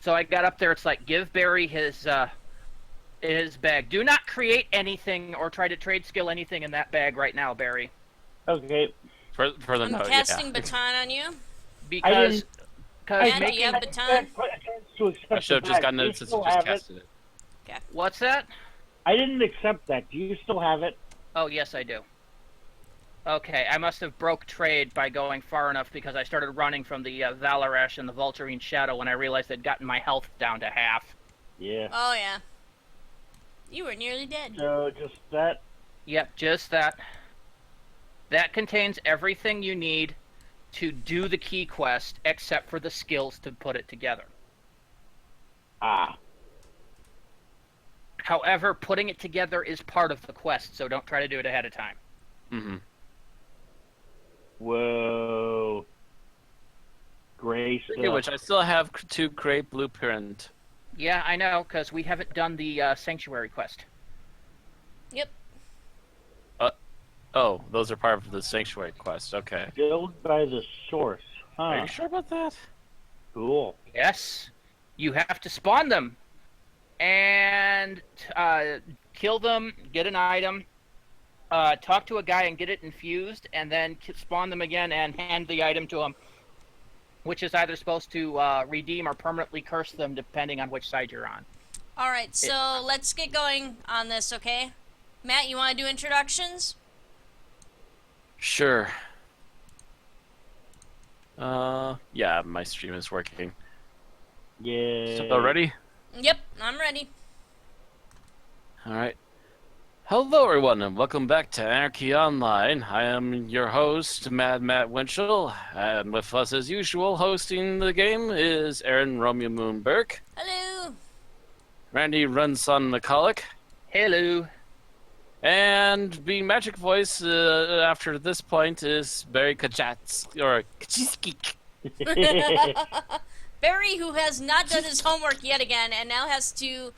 So I got up there. It's like, give Barry his bag. Do not create anything or try to trade skill anything in that bag right now, Barry. Okay. For the I'm note, casting yeah. baton on you. Because Matt, do making you have baton? I should have just gotten it since you just casted it. Okay. what's that? I didn't accept that. Do you still have it? Oh, yes, I do. Okay, I must have broke trade by going far enough because I started running from the Valarash and the Vulturine Shadow when I realized I'd gotten my health down to half. Yeah. Oh, yeah. You were nearly dead. So, just that? Yep, just that. That contains everything you need to do the key quest, except for the skills to put it together. Ah. However, putting it together is part of the quest, so don't try to do it ahead of time. Mm-hmm. Whoa. Gray Speaking of which, I still have 2 gray blueprint. Yeah, I know, because we haven't done the Sanctuary quest. Yep. Oh, those are part of the Sanctuary quest. Okay. Build by the source. Huh. Are you sure about that? Cool. Yes. You have to spawn them. And kill them, get an item, talk to a guy and get it infused, and then spawn them again and hand the item to him, which is either supposed to redeem or permanently curse them, depending on which side you're on. All right, so let's get going on this, okay? Matt, you want to do introductions? Sure. Yeah, my stream is working. Yeah. So, ready? Yep, I'm ready. Alright. Hello, everyone, and welcome back to Anarchy Online. I am your host, Matt Winchell, and with us, as usual, hosting the game is Aaron Romeo Moonberg, Hello. Randy Runson McCulloch, Hello. and being Magic Voice after this point is Barry Kachatz, or Kachiski. Barry, who has not done his homework yet again, and now has to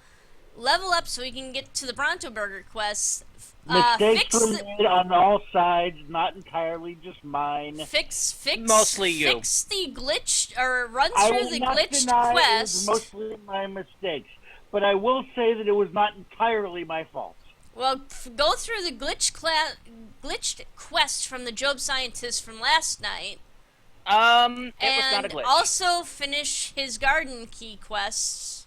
level up so he can get to the Bronto Burger quest. Mistakes were made on all sides, not entirely just mine. Fix Mostly you. Fix the glitch, or run I through will the not glitched deny quest. it was mostly my mistakes, but I will say that it was not entirely my fault. Well, go through the glitched quest from the Jobe scientist from last night. It was not a And glitch. also finish his garden key quests.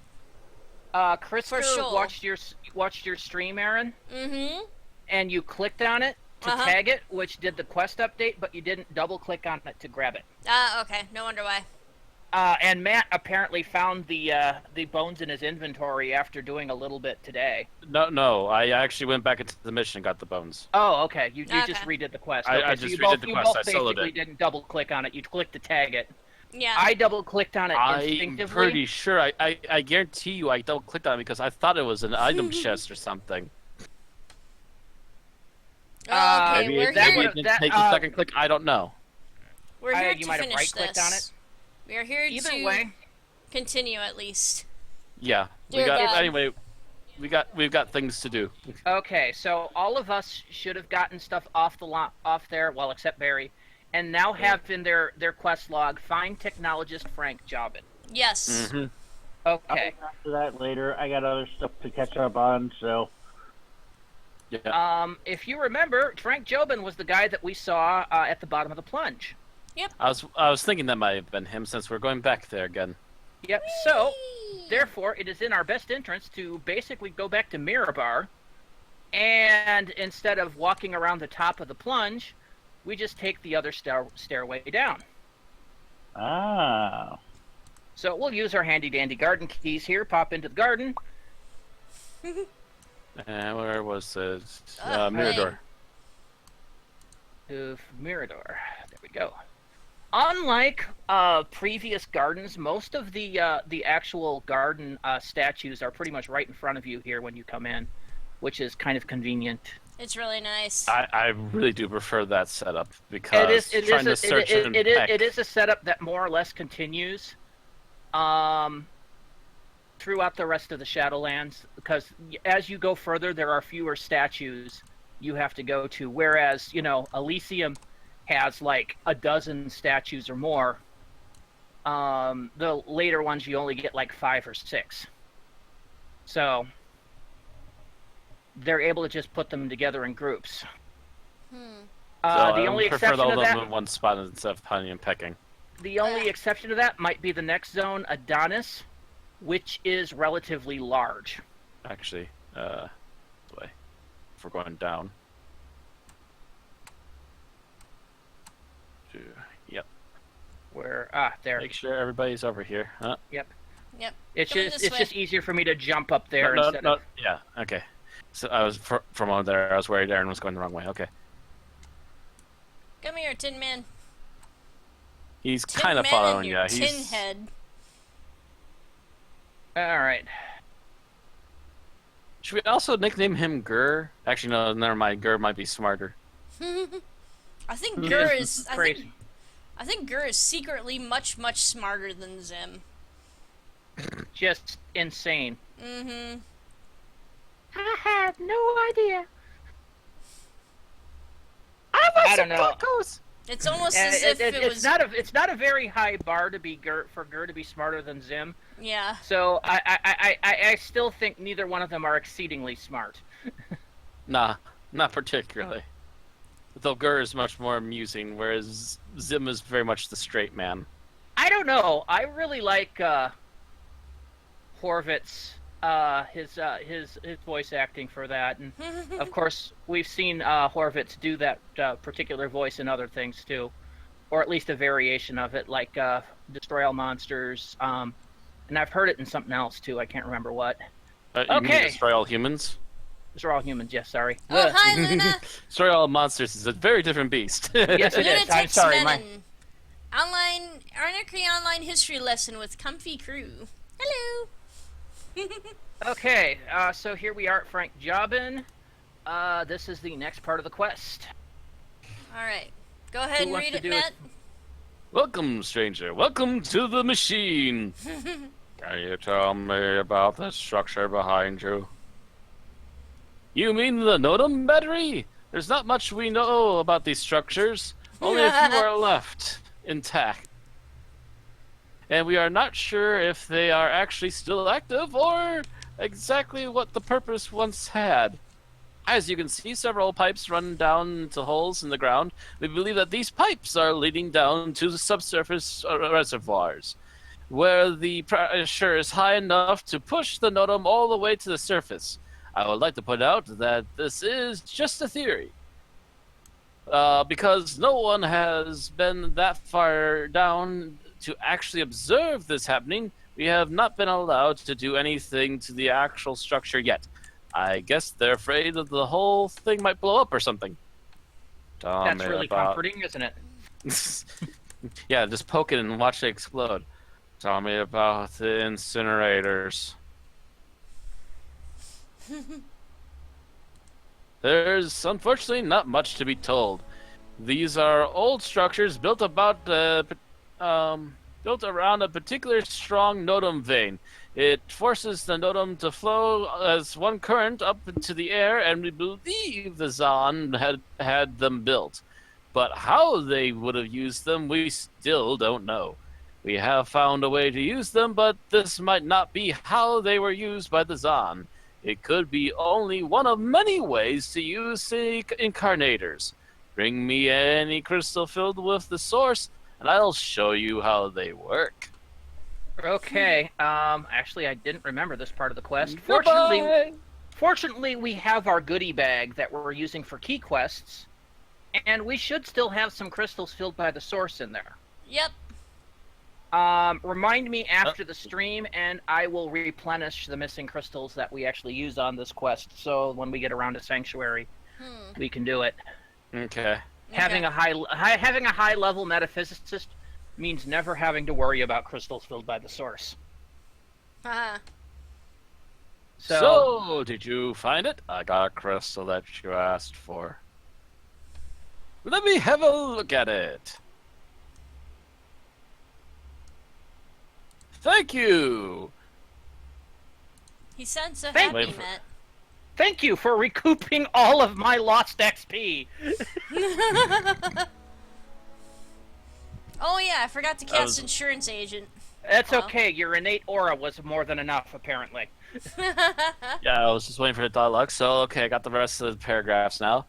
Krisker Scheol. watched your stream, Aaron, Mm-hmm. and you clicked on it to tag it, which did the quest update, but you didn't double click on it to grab it. Okay. No wonder why. And Matt apparently found the bones in his inventory after doing a little bit today. No, I actually went back into the mission and got the bones. Oh, okay. You Okay. just redid the quest. I Okay, so just you redid both, the you quest. both I soloed basically it. didn't double click on it. You clicked to tag it. Yeah. I double clicked on it I'm instinctively. pretty sure. I guarantee you I double clicked on it because I thought it was an item chest or something. Okay, Maybe we're it here. didn't take a second click. I don't know. We're here you to might have finish right-clicked this. on it. We are here Either to way, continue at least. Yeah. Dear God. Anyway. We've got things to do. okay. So all of us should have gotten stuff off there, well, except Barry, and now have in their quest log find technologist Frank Jobe. Yes. Mm-hmm. Okay. I'll get to that later. I got other stuff to catch up on, so. Yeah. If you remember, Frank Jobin was the guy that we saw at the bottom of the plunge. I was thinking that might have been him since we're going back there again. Yep. So, therefore, it is in our best interest to basically go back to Mirabar, and instead of walking around the top of the plunge, we just take the other stairway down. Ah. So we'll use our handy-dandy garden keys here, pop into the garden. And where was it? Oh, Mirador. To Mirador. There we go. Unlike previous gardens, most of the actual garden statues are pretty much right in front of you here when you come in, which is kind of convenient. It's really nice. I really do prefer that setup because It is a setup that more or less continues throughout the rest of the Shadowlands, because as you go further, there are fewer statues you have to go to, whereas, Elysium has like a dozen statues or more. The later ones you only get like 5 or 6. So they're able to just put them together in groups. So The I only prefer exception all to of them that, in one spot instead of hunting and pecking. the only exception to that might be the next zone, Adonis, which is relatively large. Actually, this way. If we're going down. Yep. Where there. Make sure everybody's over here. Huh? Yep. Yep. It's Coming just this way. easier for me to jump up there No, instead of. yeah, okay. So I was from over there. I was worried Aaron was going the wrong way. Okay. Come here, Tin Man. He's Tin kind of Man following and you. your He's tin head. All right. Should we also nickname him Gur? Actually, no, never mind. Gur might be smarter. I think Gur This is. crazy. I think Gur is secretly much smarter than Zim. Just insane. Mm-hmm. I have no idea. I don't know. It's almost as if it was. It's not a very high bar to be for Gur to be smarter than Zim. Yeah. So I still think neither one of them are exceedingly smart. Nah, not particularly. Though Gur is much more amusing, whereas Zim is very much the straight man. I don't know. I really like Horvitz, his voice acting for that, and of course we've seen Horvitz do that particular voice in other things too, or at least a variation of it, like Destroy All Monsters, and I've heard it in something else too. I can't remember what. You mean Okay. Destroy All Humans? Destroy All Humans. Yes, sorry. Oh, hi, Luna. Destroy All Monsters is a very different beast. Yes, it is. I'm Lunatics sorry. Menon. Anarchy Online history lesson with Comfy Crew. Hello. Okay, so here we are at Frank Jobin. This is the next part of the quest. All right. Go ahead and wants read to it, do Matt. Welcome, stranger. Welcome to the machine. Can you tell me about the structure behind you? You mean the Nodum battery? There's not much we know about these structures. Only a few are left intact. And we are not sure if they are actually still active or exactly what the purpose once had. As you can see, several pipes run down into holes in the ground. We believe that these pipes are leading down to the subsurface reservoirs, where the pressure is high enough to push the Nodum all the way to the surface. I would like to point out that this is just a theory, because no one has been that far down to actually observe this happening. We have not been allowed to do anything to the actual structure yet. I guess they're afraid that the whole thing might blow up or something. That's really comforting, isn't it? Yeah, just poke it and watch it explode. Tell me about the incinerators. There's unfortunately not much to be told. These are old structures built built around a particular strong Nodum vein. It forces the Nodum to flow as one current up into the air, and we believe the Zon had them built. But how they would have used them, we still don't know. We have found a way to use them, but this might not be how they were used by the Zon. It could be only one of many ways to use the incarnators. Bring me any crystal filled with the source, and I'll show you how they work. Okay. Actually, I didn't remember this part of the quest. Goodbye. Fortunately, we have our goodie bag that we're using for key quests, and we should still have some crystals filled by the source in there. Yep. Remind me after the stream, and I will replenish the missing crystals that we actually use on this quest. So when we get around to Sanctuary, we can do it. Okay. Having a high level metaphysicist means never having to worry about crystals filled by the source. Haha. So, did you find it? I got a crystal that you asked for. Let me have a look at it. Thank you. He sounds so Thank happy, you. Matt. Thank you for recouping all of my lost XP. Oh yeah, I forgot to That cast was- insurance agent. That's Well. okay. Your innate aura was more than enough, apparently. Yeah, I was just waiting for the dialogue. So, okay, I got the rest of the paragraphs now.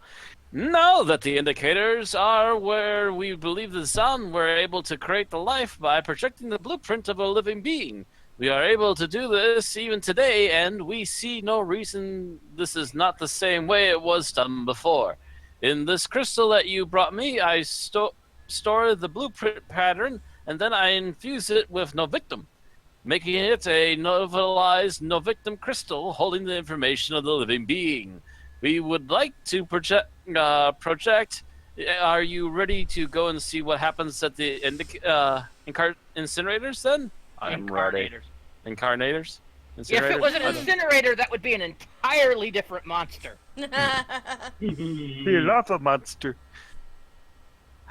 Now that the indicators are where we believe the sun, we're able to create the life by projecting the blueprint of a living being. We are able to do this even today, and we see no reason this is not the same way it was done before. In this crystal that you brought me, I store the blueprint pattern, and then I infuse it with no victim, making it a novelized no victim crystal holding the information of the living being. We would like to project. Are you ready to go and see what happens at the incinerators then? I'm ready. Incarnators. Incarnators? If it was an I don't- incinerator, that would be an entirely different monster. You love a monster.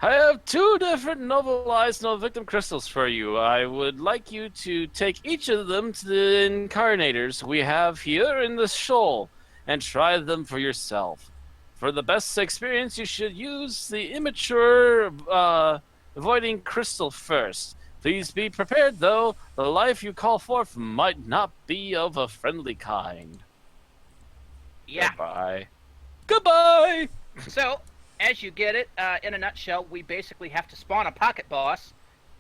I have 2 different novelized no victim crystals for you. I would like you to take each of them to the incarnators we have here in the Scheol and try them for yourself. For the best experience, you should use the immature avoiding crystal first. Please be prepared, though. The life you call forth might not be of a friendly kind. Yeah. Goodbye. Goodbye! So, as you get it, in a nutshell, we basically have to spawn a pocket boss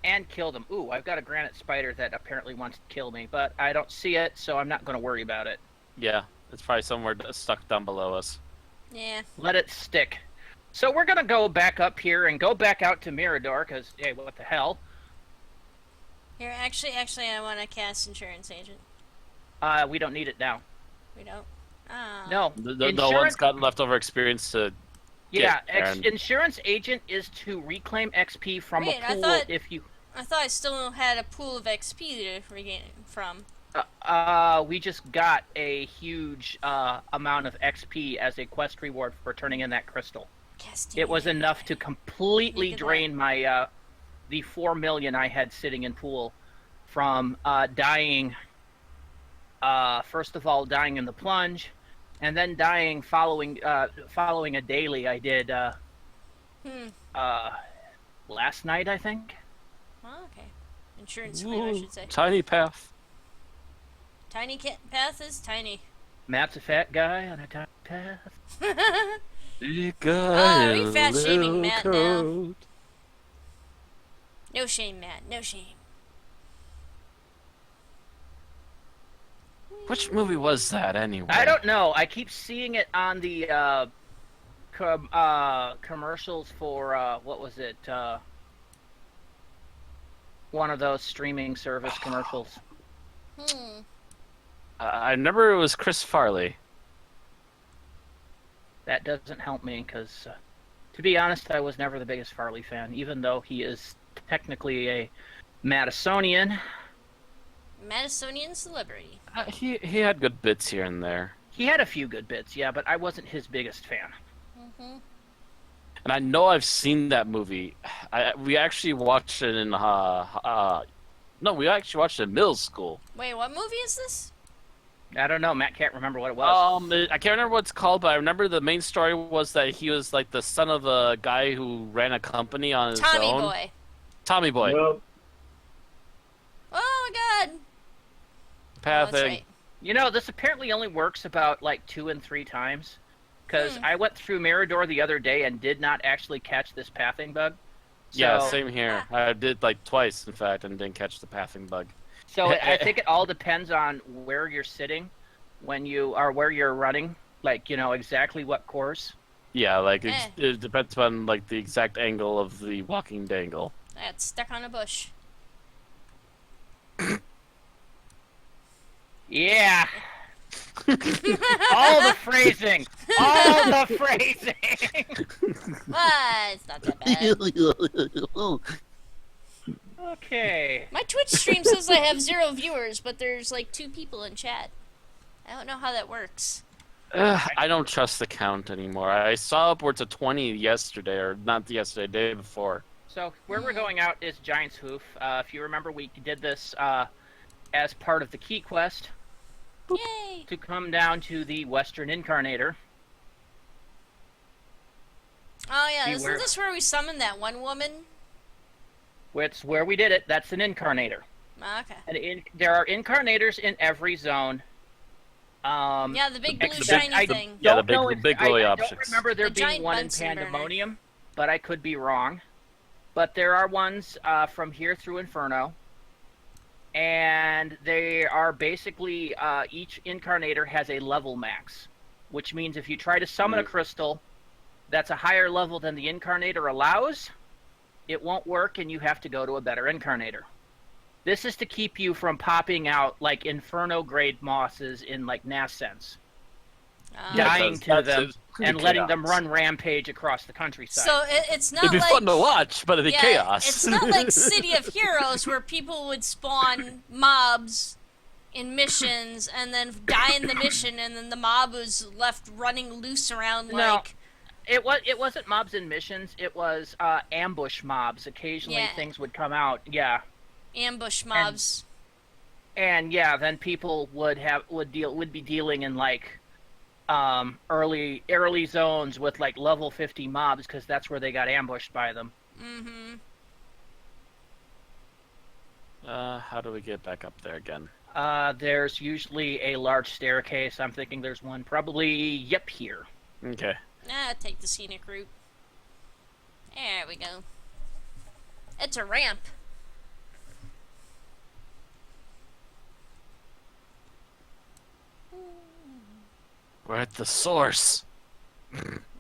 and kill them. Ooh, I've got a granite spider that apparently wants to kill me, but I don't see it, so I'm not going to worry about it. Yeah, it's probably somewhere stuck down below us. Yeah. Let it stick. So we're going to go back up here and go back out to Mirador, because, hey, what the hell? Here, actually, I want to cast insurance agent. We don't need it now. We don't. Ah. No. No one's got leftover experience to. Yeah, Aaron. insurance agent is to reclaim XP from Wait, a I pool thought- if you... I thought I still had a pool of XP to regain from. We just got a huge amount of XP as a quest reward for turning in that crystal. Casting It was enough to completely Make it drain my the 4 million I had sitting in pool from dying. First of all, dying in the plunge, and then dying following a daily I did last night, I think. Oh, okay. Insurance claim, I should say. Tiny path. Tiny path is tiny. Matt's a fat guy on a tiny path. You Oh, got you a fat shaming little Matt now. coat. No shame, Matt. No shame. Which movie was that anyway? I don't know. I keep seeing it on the commercials for what was it? One of those streaming service commercials. I remember it was Chris Farley. That doesn't help me because, to be honest, I was never the biggest Farley fan, even though he is technically a Madisonian. Madisonian celebrity. He had good bits here and there. He had a few good bits, yeah, but I wasn't his biggest fan. And I know I've seen that movie. We actually watched it in we actually watched it in middle school. Wait, what movie is this? I don't know. Matt can't remember what it was. I can't remember what it's called, but I remember the main story was that he was like the son of a guy who ran a company on his Tommy own. Boy. Tommy Boy. Well, Oh my god. Path That's egg. right. You know, this apparently only works about like 2 and 3 times. Because I went through Mirador the other day and did not actually catch this pathing bug. Yeah, So- same here. I did like twice, in fact, and didn't catch the pathing bug. So I think it all depends on where you're sitting when you are where you're running. Like, you know, exactly what course. Yeah, like Eh. it depends on like the exact angle of the walking dangle. I got stuck on a bush. Yeah. All the phrasing. All the phrasing. Ah, it's not that bad. Okay. My Twitch stream says I have 0 viewers, but there's like 2 people in chat. I don't know how that works. I don't trust the count anymore. I saw upwards of 20 yesterday, or not yesterday, day before. So where we're going out is Giant's Hoof. If you remember, we did this as part of the key quest Yay! to come down to the Western Incarnator. Oh yeah, Beware. isn't this where we summoned that one woman? It's where we did it. That's an incarnator. Okay. And there are incarnators in every zone. Yeah, the big blue except shiny I thing. Yeah, the don't know big I glowy don't objects. remember there The being giant one in Bunsen burner. Pandemonium, but I could be wrong. But there are ones from here through Inferno, and they are basically each incarnator has a level max, which means if you try to summon a crystal that's a higher level than the incarnator allows, it won't work, and you have to go to a better incarnator. This is to keep you from popping out like Inferno grade mosses in like Nascents, dying to them and letting them run rampage across the countryside. So it's not It'd be like fun to watch, but it'd be chaos. It's not like City of Heroes where people would spawn mobs in missions and then die in the mission, and then the mob was left running loose around like. It wasn't mobs in missions. It was ambush mobs. Occasionally things would come out. Yeah. Ambush mobs. And yeah, then people would be dealing in like early zones with like level 50 mobs because that's where they got ambushed by them. Mm-hmm. How do we get back up there again? There's usually a large staircase. I'm thinking there's one probably here. Okay. Take the scenic route. There we go. It's a ramp. We're at the source.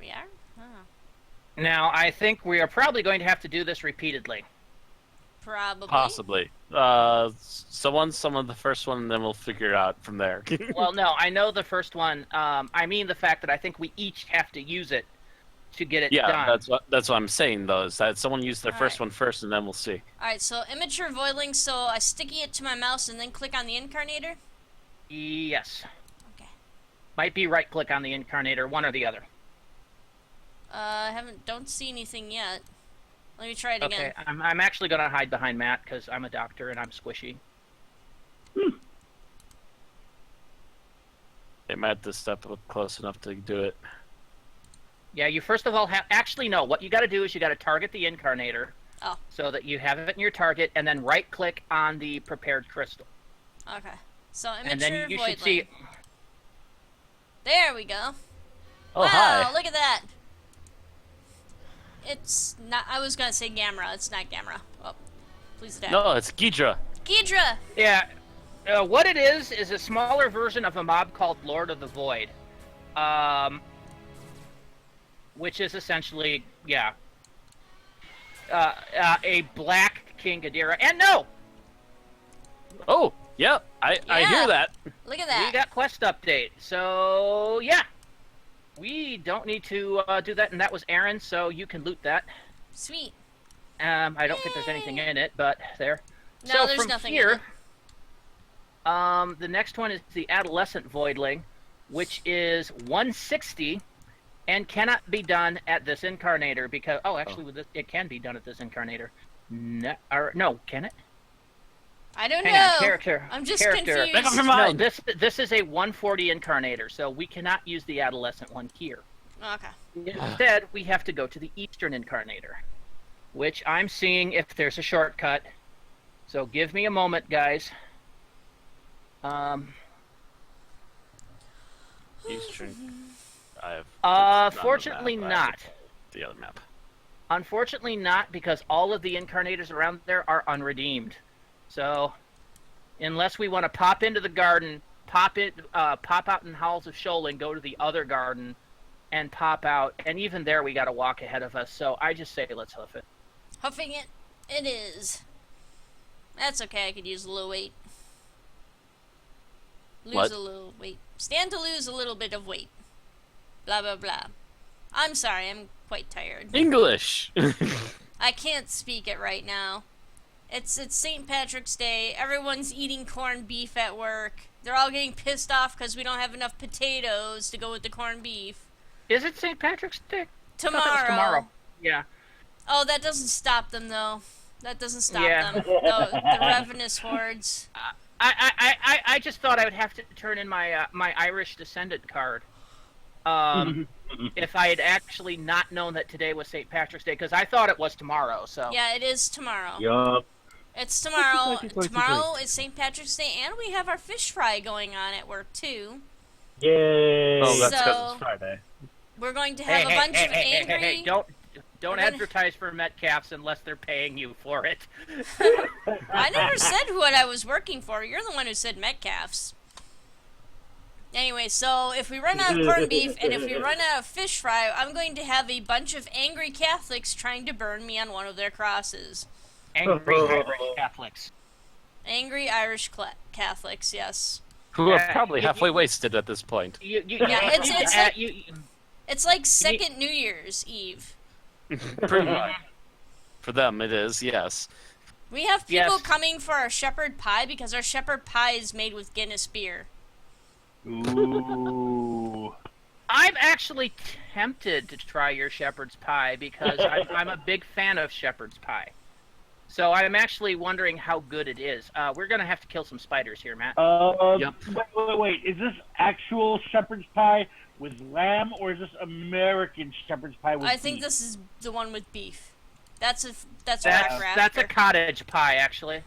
We are? Oh. Now, I think we are probably going to have to do this repeatedly. Probably. Possibly. Someone summon the first one, and then we'll figure it out from there. Well, no, I know the first one. I mean the fact that I think we each have to use it to get it done. Yeah, that's what I'm saying, though, is that someone use their first Alright. one first, and then we'll see. Alright, so immature voidling, so I sticky it to my mouse and then click on the incarnator? Yes. Okay. Might be right-click on the incarnator, one or the other. Don't see anything yet. Let me try it Okay, again. I'm actually going to hide behind Matt because I'm a doctor and I'm squishy. They might have to step up close enough to do it. Yeah, you first of all have... Actually, no. What you got to do is you got to target the incarnator so that you have it in your target, and then right-click on the prepared crystal. Okay. So immature And then you voidling. should see... There we go. Oh, wow, hi. look at that. It's not... I was gonna say Gamera. It's not Gamera. Oh, please adapt. No, it's Ghidra. Ghidra! Yeah. What it is a smaller version of a mob called Lord of the Void. Which is essentially, a black King Ghidorah. And no! Oh, yep. I hear that. Look at that. We got quest update. So, yeah. We don't need to do that, and that was Aaron, so you can loot that. Sweet. I don't think there's anything in it, but there. No, so there's from nothing here, in it. the next one is the Adolescent Voidling, which is 160 and cannot be done at this incarnator because... Oh, actually, with this, it can be done at this incarnator. No, can it? I don't Hang know. on, character. I'm just Make up confused. your No, mind. this is a 140 incarnator, so we cannot use the Adolescent one here. Okay. Instead, we have to go to the Eastern incarnator, which I'm seeing if there's a shortcut. So give me a moment, guys. Eastern. I have. Fortunately not. The other map. Unfortunately not, because all of the incarnators around there are unredeemed. So, unless we want to pop into the garden, pop out in Halls of Scheol and go to the other garden, and pop out, and even there we got to walk ahead of us. So I just say let's hoof it. Huffing it. It is. That's okay. I could use a little weight. Lose What? a little weight. Stand to lose a little bit of weight. Blah, blah, blah. I'm sorry. I'm quite tired. English. I can't speak it right now. It's St. Patrick's Day. Everyone's eating corned beef at work. They're all getting pissed off because we don't have enough potatoes to go with the corned beef. Is it St. Patrick's Day? I thought Tomorrow. that was tomorrow. Yeah. Oh, that doesn't stop them though. That doesn't stop Yeah. them. The ravenous hordes. I just thought I would have to turn in my my Irish descendant card. if I had actually not known that today was St. Patrick's Day, because I thought it was tomorrow. So Yeah, it is tomorrow. Yup. It's tomorrow. Tomorrow is St. Patrick's Day, and we have our fish fry going on at work too. Yay. Oh, that's because So- it's Friday. We're going to have a bunch of angry. hey, don't We're gonna- advertise for Metcalfs unless they're paying you for it. I never said what I was working for. You're the one who said Metcalfs. Anyway, so if we run out of corned beef and if we run out of fish fry, I'm going to have a bunch of angry Catholics trying to burn me on one of their crosses. Angry Irish Catholics. Angry Irish Catholics, yes. Who are probably halfway wasted at this point. Yeah, it's like- you, It's like second New Year's Eve. Pretty much. For them, it is, yes. We have people Yes. coming for our shepherd pie because our shepherd pie is made with Guinness beer. Ooh. I'm actually tempted to try your shepherd's pie because I'm a big fan of shepherd's pie. So I'm actually wondering how good it is. We're gonna have to kill some spiders here, Matt. Yep. Wait. Is this actual shepherd's pie with lamb, or is this American shepherd's pie with I think beef? this is the one with beef. That's what That's we're that's a after. cottage pie, actually.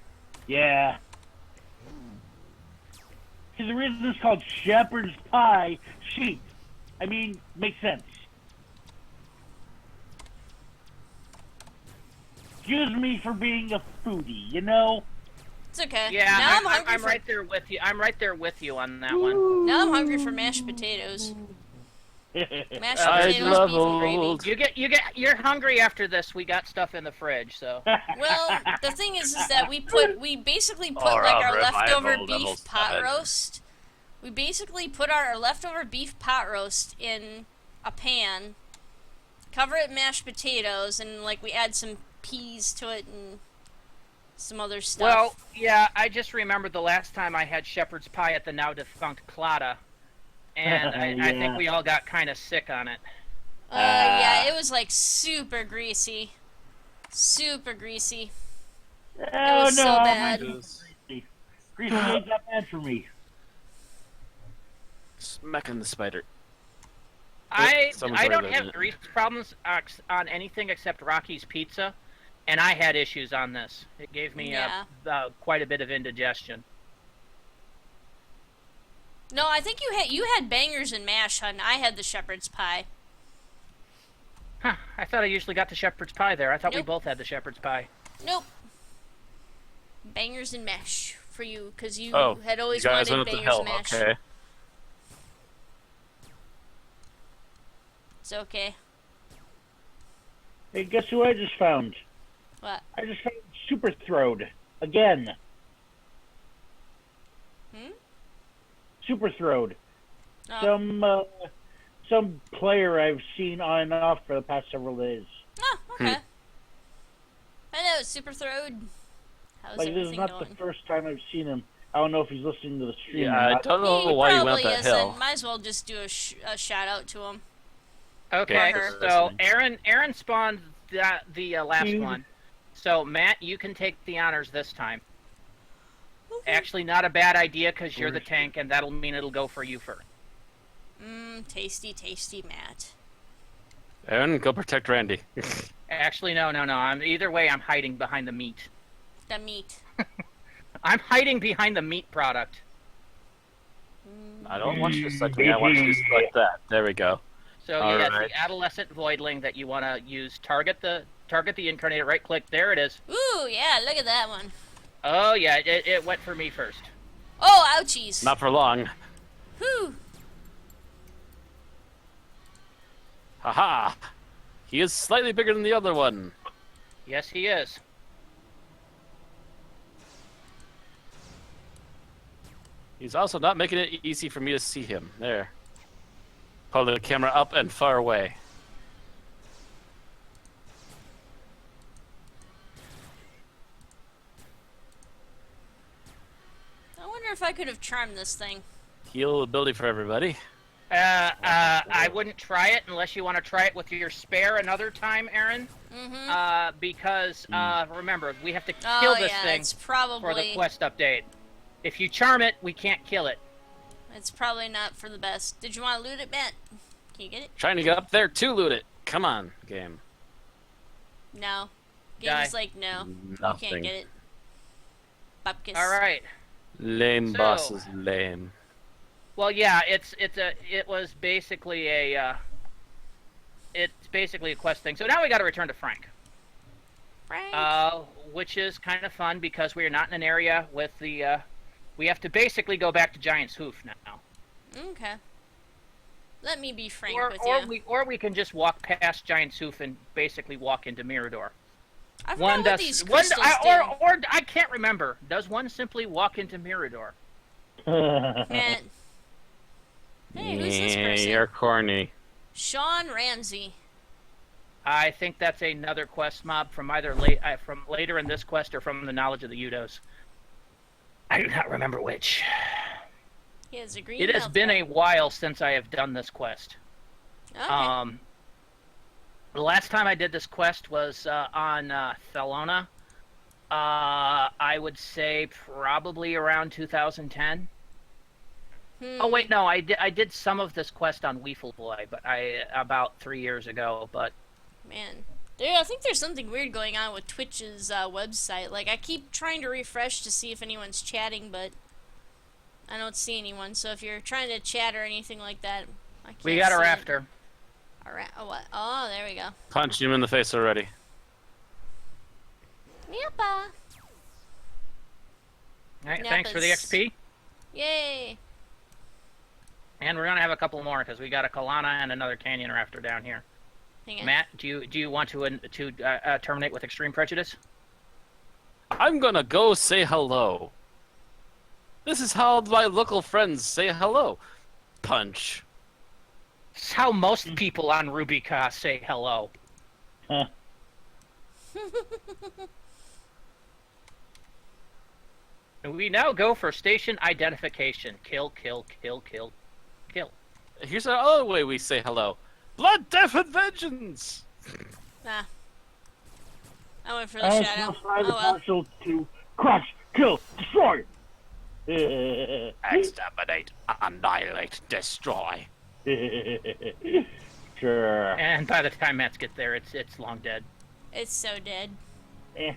Yeah. See, the reason it's called shepherd's pie, sheep. I mean, makes sense. Excuse me for being a foodie, you know? It's okay. Yeah, Now I'm hungry I'm for right there with you. I'm right there with you on that one. now I'm hungry for mashed potatoes. Mashed I potatoes, love beef and gravy. old. You're hungry after this. We got stuff in the fridge, so. Well, the thing is that we basically put Or like a our leftover revival beef level pot 7. roast. We basically put our leftover beef pot roast in a pan, cover it in mashed potatoes, and like we add some peas to it and some other stuff. Well, yeah, I just remember the last time I had shepherd's pie at the now defunct Clada, and I think Yeah. we all got kind of sick on it. Yeah, it was like super greasy. Super greasy. Oh, was so no, bad. Greasy ain't that bad for me. Smacking the spider. Someone's I don't already have living it. grease problems on anything except Rocky's Pizza, and I had issues on this. It gave me Yeah. quite a bit of indigestion. No, I think you had bangers and mash, hun. I had the shepherd's pie. Huh, I thought I usually got the shepherd's pie there. I thought we Nope. both had the shepherd's pie. Nope. Bangers and mash for you, because you Oh, had you always guys wanted went up to bangers hell. and mash. Okay. It's okay. Hey, guess who I just found? What? I just found Super Throwed. Again. Super Throwed. Oh. Some player I've seen on and off for the past several days. Oh, okay. I know, Super Throwed. How's Like, this is everything not going? the first time I've seen him. I don't know if he's listening to the stream. Yeah, or I not. don't know He why you probably went that isn't. hill. Might as well just do a shout out to him. Okay, Or her. so Aaron spawned the last Dude. one. So Matt, you can take the honors this time. Actually, not a bad idea because you're the tank, and that'll mean it'll go for you first. Tasty, tasty, Matt. Aaron, go protect Randy. Actually, no. Either way, I'm hiding behind the meat. The meat. I'm hiding behind the meat product. I don't want you to select me. I want you to select that. There we go. So All yes, right. the adolescent voidling that you want to use. Target the incarnated. Right click. There it is. Ooh, yeah, look at that one. Oh yeah, it went for me first. Oh, ouchies. Not for long. Whew. Haha! He is slightly bigger than the other one. Yes, he is. He's also not making it easy for me to see him. There. Pull the camera up and far away. I wonder if I could have charmed this thing. Heal ability for everybody. I wouldn't try it unless you want to try it with your spare another time, Aaron. Because remember, we have to kill Oh, this yeah, thing it's for the probably quest update. If you charm it, we can't kill it. it's probably not for the best. Did you want to loot it, Matt? Can you get it? Trying to get up there to loot it. Come on, game. No. Die. Game's like, no. You Nothing. can't get it. Bupkis. All right. Lame So- boss is lame. Well, yeah, it was basically it's basically a quest thing. So now we got to return to Frank, Frank. which is kind of fun because we are not in an area with the. We have to basically go back to Giant's Hoof now, Okay. Let me be frank with you. or we can just walk past Giant's Hoof and basically walk into Mirador. I forgot what these crystals or I can't remember. Does one simply walk into Mirador? Man. Hey, who's this person? You're corny. Sean Ramsey. I think that's another quest mob from either from later in this quest or from the knowledge of the Udos. I do not remember which. He has a green It has belt. been a while since I have done this quest. Okay. The last time I did this quest was on Thelona. I would say probably around 2010. Oh wait, no, I did some of this quest on Weefle Boy, but about 3 years ago. But Man. Dude, I think there's something weird going on with Twitch's website. Like, I keep trying to refresh to see if anyone's chatting, but I don't see anyone. So if you're trying to chat or anything like that, I can't we got a see it. rafter. Oh, what? Oh, there we go. Punch him in the face already. Yappa. All right, thanks for the Nappas. XP. Yay. And we're gonna have a couple more because we got a Kalana and another Canyon rafter down here. Hang on. Matt, do you want to terminate with extreme prejudice? I'm gonna go say hello. This is how my local friends say hello. Punch. It's how most people on Rubica say hello. We now go for station identification. Kill, kill, kill, kill, kill. Here's another way we say hello. Blood, death, and vengeance! Ah. I went for the And shadow. apply the Oh well. partial to crush, kill, destroy. Exterminate, annihilate, destroy. Sure. And by the time Matt's get there, it's long dead. It's so dead. Eh.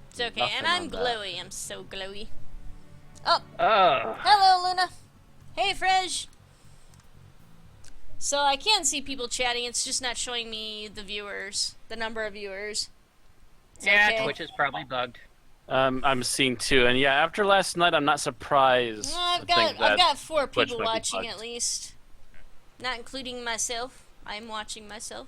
It's okay. Nothing And I'm on that. glowy. I'm so glowy. Oh, Oh. hello, Luna. Hey, Fresh. So I can see people chatting. It's just not showing me the viewers, the number of viewers. It's Yeah, okay. Twitch is probably bugged. I'm seeing two, and yeah, after last night, I'm not surprised. I've to think got that 4 Twitch people might be watching bugged. at least, not including myself. I'm watching myself.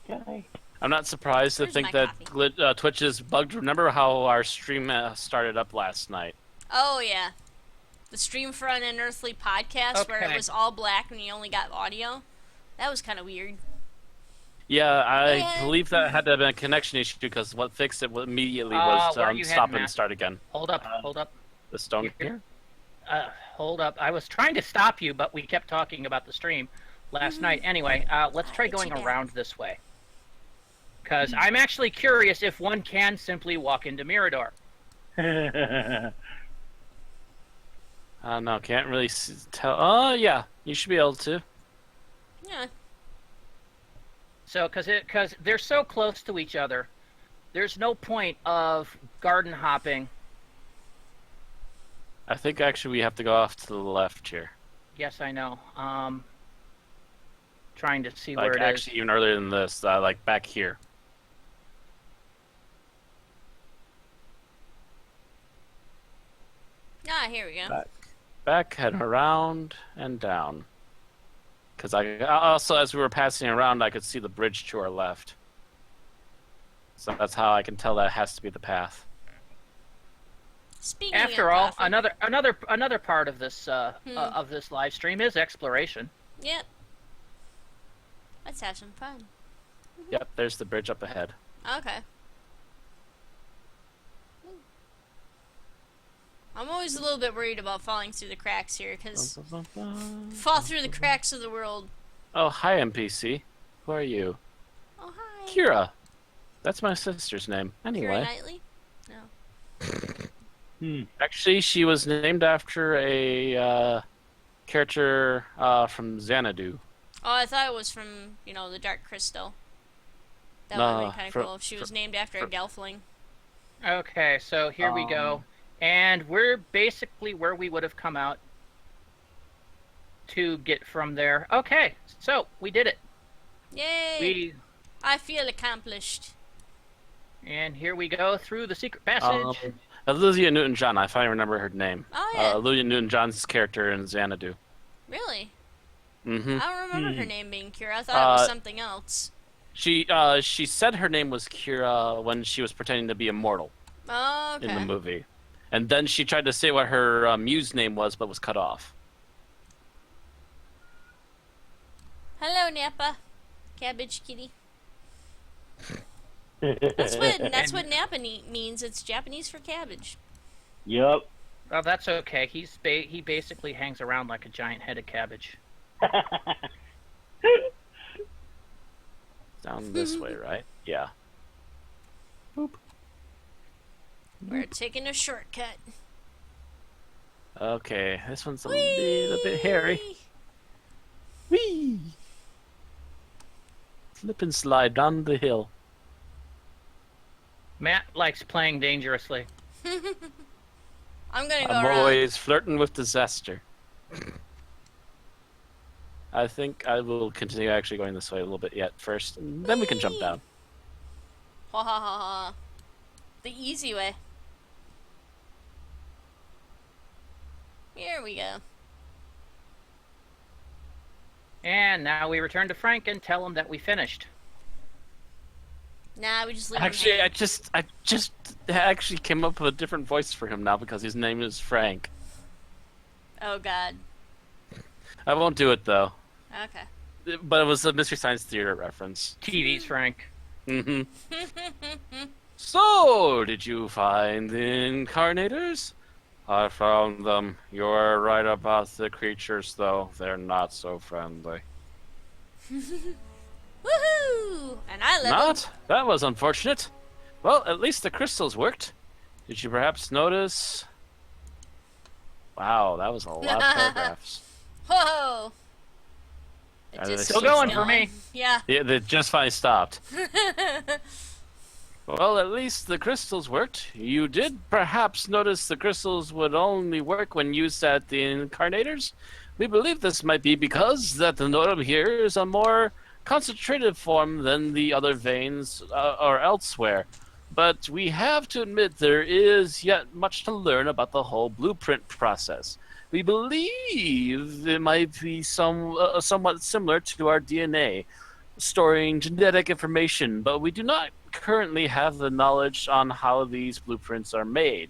Okay. I'm not surprised to Where's think my that Twitch is bugged. Remember how our stream started up last night? Oh yeah, the stream for an Unearthly podcast where it Okay. was all black and you only got audio. That was kind of weird. Yeah, I Yeah. believe that had to have been a connection issue because what fixed it immediately was where are you stop heading, and Matt? start again. Hold up, hold up. The stone You're- here? Hold up. I was trying to stop you, but we kept talking about the stream last night. Anyway, let's try get going you back. around this way. Because I'm actually curious if one can simply walk into Mirador. No, can't really tell. Oh, yeah, you should be able to. Yeah. So, because they're so close to each other, there's no point of garden hopping. I think actually we have to go off to the left here. Yes, I know. Trying to see Like where it is. actually even earlier than this, like back here. Ah, here we go. Back and around and down. Because I also, as we were passing around, I could see the bridge to our left. So that's how I can tell that has to be the path. Speaking After of all, coffee- another part of this of this live stream is exploration. Yep. Let's have some fun. Yep, there's the bridge up ahead. Okay. I'm always a little bit worried about falling through the cracks here, because fall through the cracks of the world. Oh, hi, NPC. Who are you? Oh, hi. Kira. That's my sister's name. Keira Anyway. Knightley? No. Actually, she was named after a character from Xanadu. Oh, I thought it was from, the Dark Crystal. That would have No, been kind of cool if she was named after a Gelfling. Okay, so here we go. And we're basically where we would have come out to get from there. Okay, so we did it. Yay! I feel accomplished. And here we go through the secret passage. Olivia Newton-John, I finally remember her name. Oh, yeah. Olivia Newton-John's character in Xanadu. Really? Mm-hmm. I don't remember her name being Kira. I thought it was something else. She said her name was Kira when she was pretending to be immortal Oh, okay. in the movie. And then she tried to say what her muse name was, but was cut off. Hello, Nappa. Cabbage kitty. That's what Nappa means. It's Japanese for cabbage. Yep. Well, that's okay. He basically hangs around like a giant head of cabbage. Down this way, right? Yeah. Boop. We're taking a shortcut. Okay, this one's a little bit hairy. Whee! Slip and slide down the hill. Matt likes playing dangerously. I'm gonna go I'm around. always flirting with disaster. I think I will continue actually going this way a little bit yet first, and then we can jump down. Ha ha ha ha. The easy way. Here we go. And now we return to Frank and tell him that we finished. Nah, we just leave Actually, him I just actually came up with a different voice for him now because his name is Frank. Oh god. I won't do it though. Okay. But it was a Mystery Science Theater reference. TV's Frank. Mm-hmm. So, did you find the Incarnators? I found them. You're right about the creatures, though. They're not so friendly. Woohoo! And I leveled. Not? That was unfortunate. Well, at least the crystals worked. Did you perhaps notice? Wow, that was a lot of paragraphs. Whoa! It Are just they keeps still going for me? Yeah. Yeah, they just finally stopped. Well, at least the crystals worked. You did perhaps notice the crystals would only work when used at the Incarnators? We believe this might be because that the nodum here is a more concentrated form than the other veins or elsewhere. But we have to admit there is yet much to learn about the whole blueprint process. We believe it might be somewhat similar to our DNA, storing genetic information, but we do not currently have the knowledge on how these blueprints are made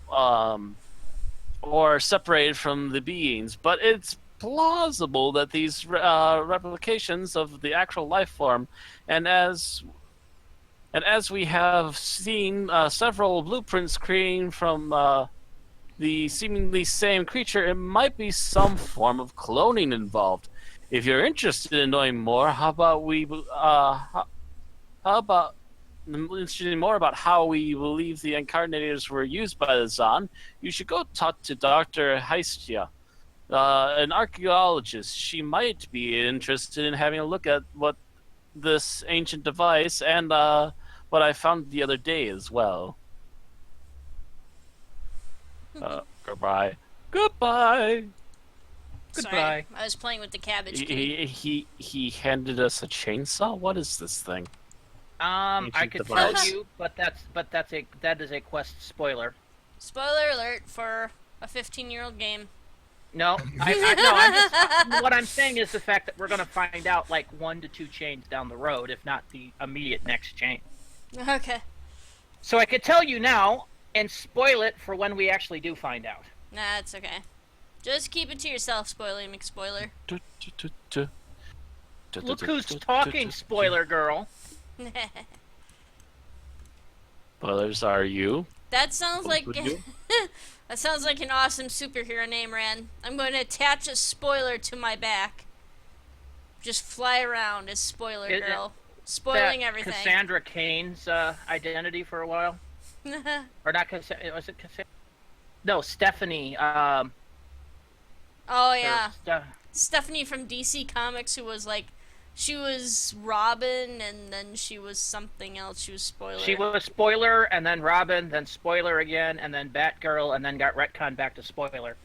or separated from the beings. But it's plausible that these replications of the actual life form, and as we have seen several blueprints creating from the seemingly same creature, it might be some form of cloning involved. If you're interested in knowing more, how about interested in more about how we believe the Incarnators were used by the Zon, you should go talk to Dr. Heistia, an archaeologist. She might be interested in having a look at what this ancient device and what I found the other day as well. Goodbye. Goodbye. Goodbye. Sorry, I was playing with the cabbage. He handed us a chainsaw. What is this thing? I Ancient could device. tell you, but that is a quest spoiler. Spoiler alert for a 15-year-old game. No, I'm just, what I'm saying is the fact that we're going to find out like 1 to 2 chains down the road, if not the immediate next chain. Okay. So I could tell you now and spoil it for when we actually do find out. Nah, it's okay. Just keep it to yourself, Spoiler McSpoiler. Look who's talking, spoiler girl. Spoilers are you? That sounds like Would you? that sounds like an awesome superhero name, Ran. I'm going to attach a spoiler to my back. Just fly around as Spoiler Is it Girl, spoiling that everything. Cassandra Cain's identity for a while, or not? Was it Cassandra? No, Stephanie. Oh Or yeah, stuff. Stephanie from DC Comics, who was like, she was Robin, and then she was something else. She was Spoiler. She was Spoiler, and then Robin, then Spoiler again, and then Batgirl, and then got retconned back to Spoiler.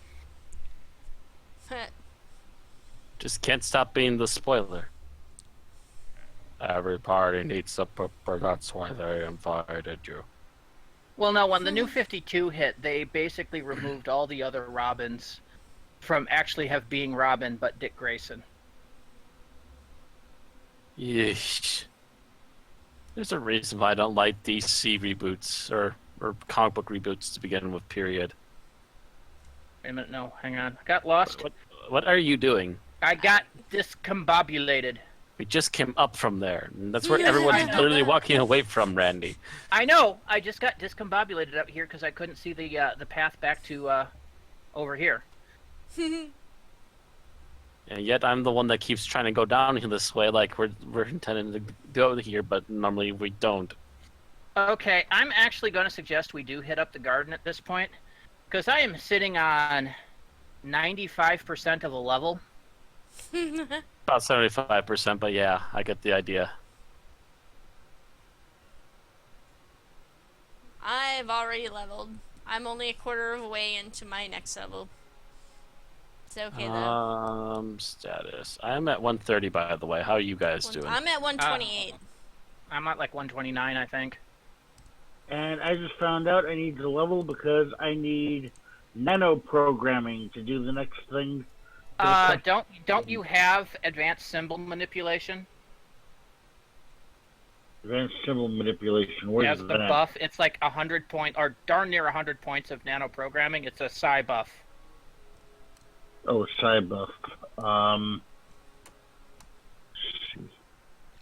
Just can't stop being the spoiler. Every party needs a purpose, that's why they invited you. Well, no, when the New 52 hit, they basically removed all the other Robins from actually being Robin, but Dick Grayson. Yeesh. There's a reason why I don't like DC reboots or comic book reboots to begin with, period. Wait a minute, no, hang on. I got lost. What are you doing? I got discombobulated. We just came up from there. And that's where everyone's literally walking away from, Randy. I know. I just got discombobulated up here because I couldn't see the path back to over here. And yet I'm the one that keeps trying to go down this way, like we're intending to go here, but normally we don't. Okay, I'm actually going to suggest we do hit up the garden at this point, because I am sitting on 95% of the level. About 75%, but yeah, I get the idea. I've already leveled. I'm only a quarter of a way into my next level. It's okay though. Status. I'm at 130, by the way. How are you guys doing? I'm at 128. I'm at like 129, I think. And I just found out I need to level because I need nano programming to do the next thing. Don't you have advanced symbol manipulation? Advanced symbol manipulation. It Where's has the that? buff. It's like 100 point, or darn near 100 points of nano programming. It's a psi buff. Oh, psi buff. Alright,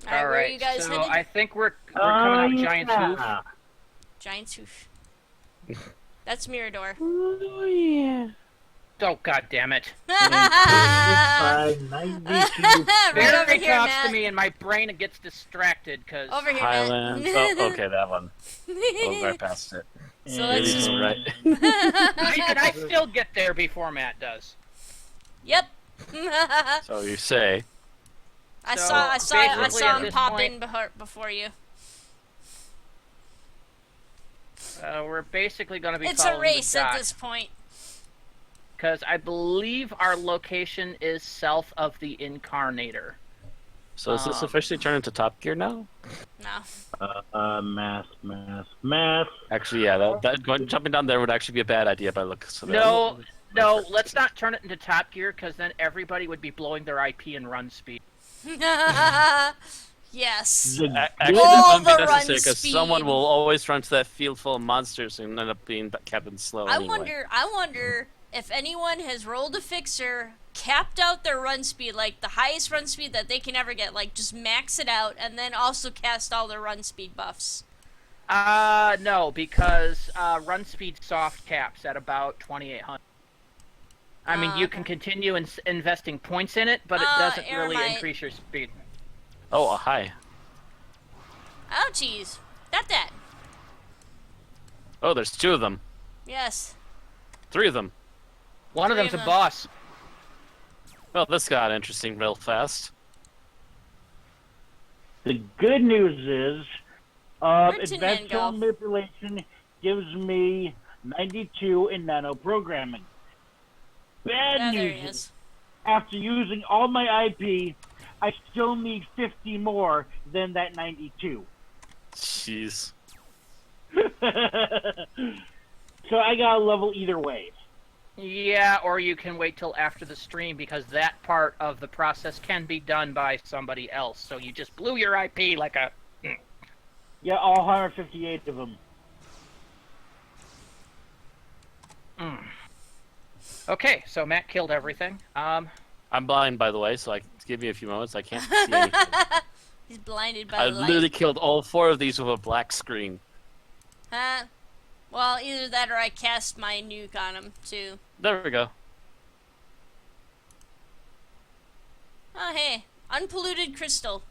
where are you guys so headed? I think we're coming out of Giant's Hoof. Giant's Hoof. That's Mirador. Oh, yeah. Oh, god damn it. Right over Barry here, talks Matt. to me and my brain gets distracted because Over here, Highlands. Matt. Oh, okay, that one. Oh, right past it. So let's just... Right. I still get there before Matt does. Yep. So you say. I So, saw basically at him this pop point- in before you. We're basically going to be It's a following race the at dot, this point. because I believe our location is south of the Incarnator. So is this officially turned into Top Gear now? No. Math. Actually, yeah. Jumping down there would actually be a bad idea by looks of it. No, let's not turn it into Top Gear, because then everybody would be blowing their IP and run speed. Yes. Actually, All that won't the be run necessary because speed. someone will always run to that field full of monsters and end up being Captain Slow anyway. I wonder if anyone has rolled a fixer, capped out their run speed, like the highest run speed that they can ever get, like just max it out, and then also cast all their run speed buffs. No, because run speed soft caps at about 2,800. I mean, you can Okay. continue investing points in it, but it doesn't really Aramite. increase your speed. Oh, hi. Ouchies. That. Oh, there's two of them. Yes. Three of them. One of Three them's of a them. boss. Well, this got interesting real fast. The good news is, Where'd Tin Man advanced go? symbol manipulation gives me 92 in nano programming. Bad Yeah, there news he is, is. after using all my IP, I still need 50 more than that 92. Jeez. So I got a level either way. Yeah, or you can wait till after the stream, because that part of the process can be done by somebody else. So you just blew your IP like a... Yeah, all 158 of them. Okay, so Matt killed everything. I'm blind, by the way, so give me a few moments. I can't see anything. He's blinded by I the light. literally killed all four of these with a black screen. Huh? Well, either that or I cast my nuke on him, too. There we go. Oh, hey. Unpolluted crystal.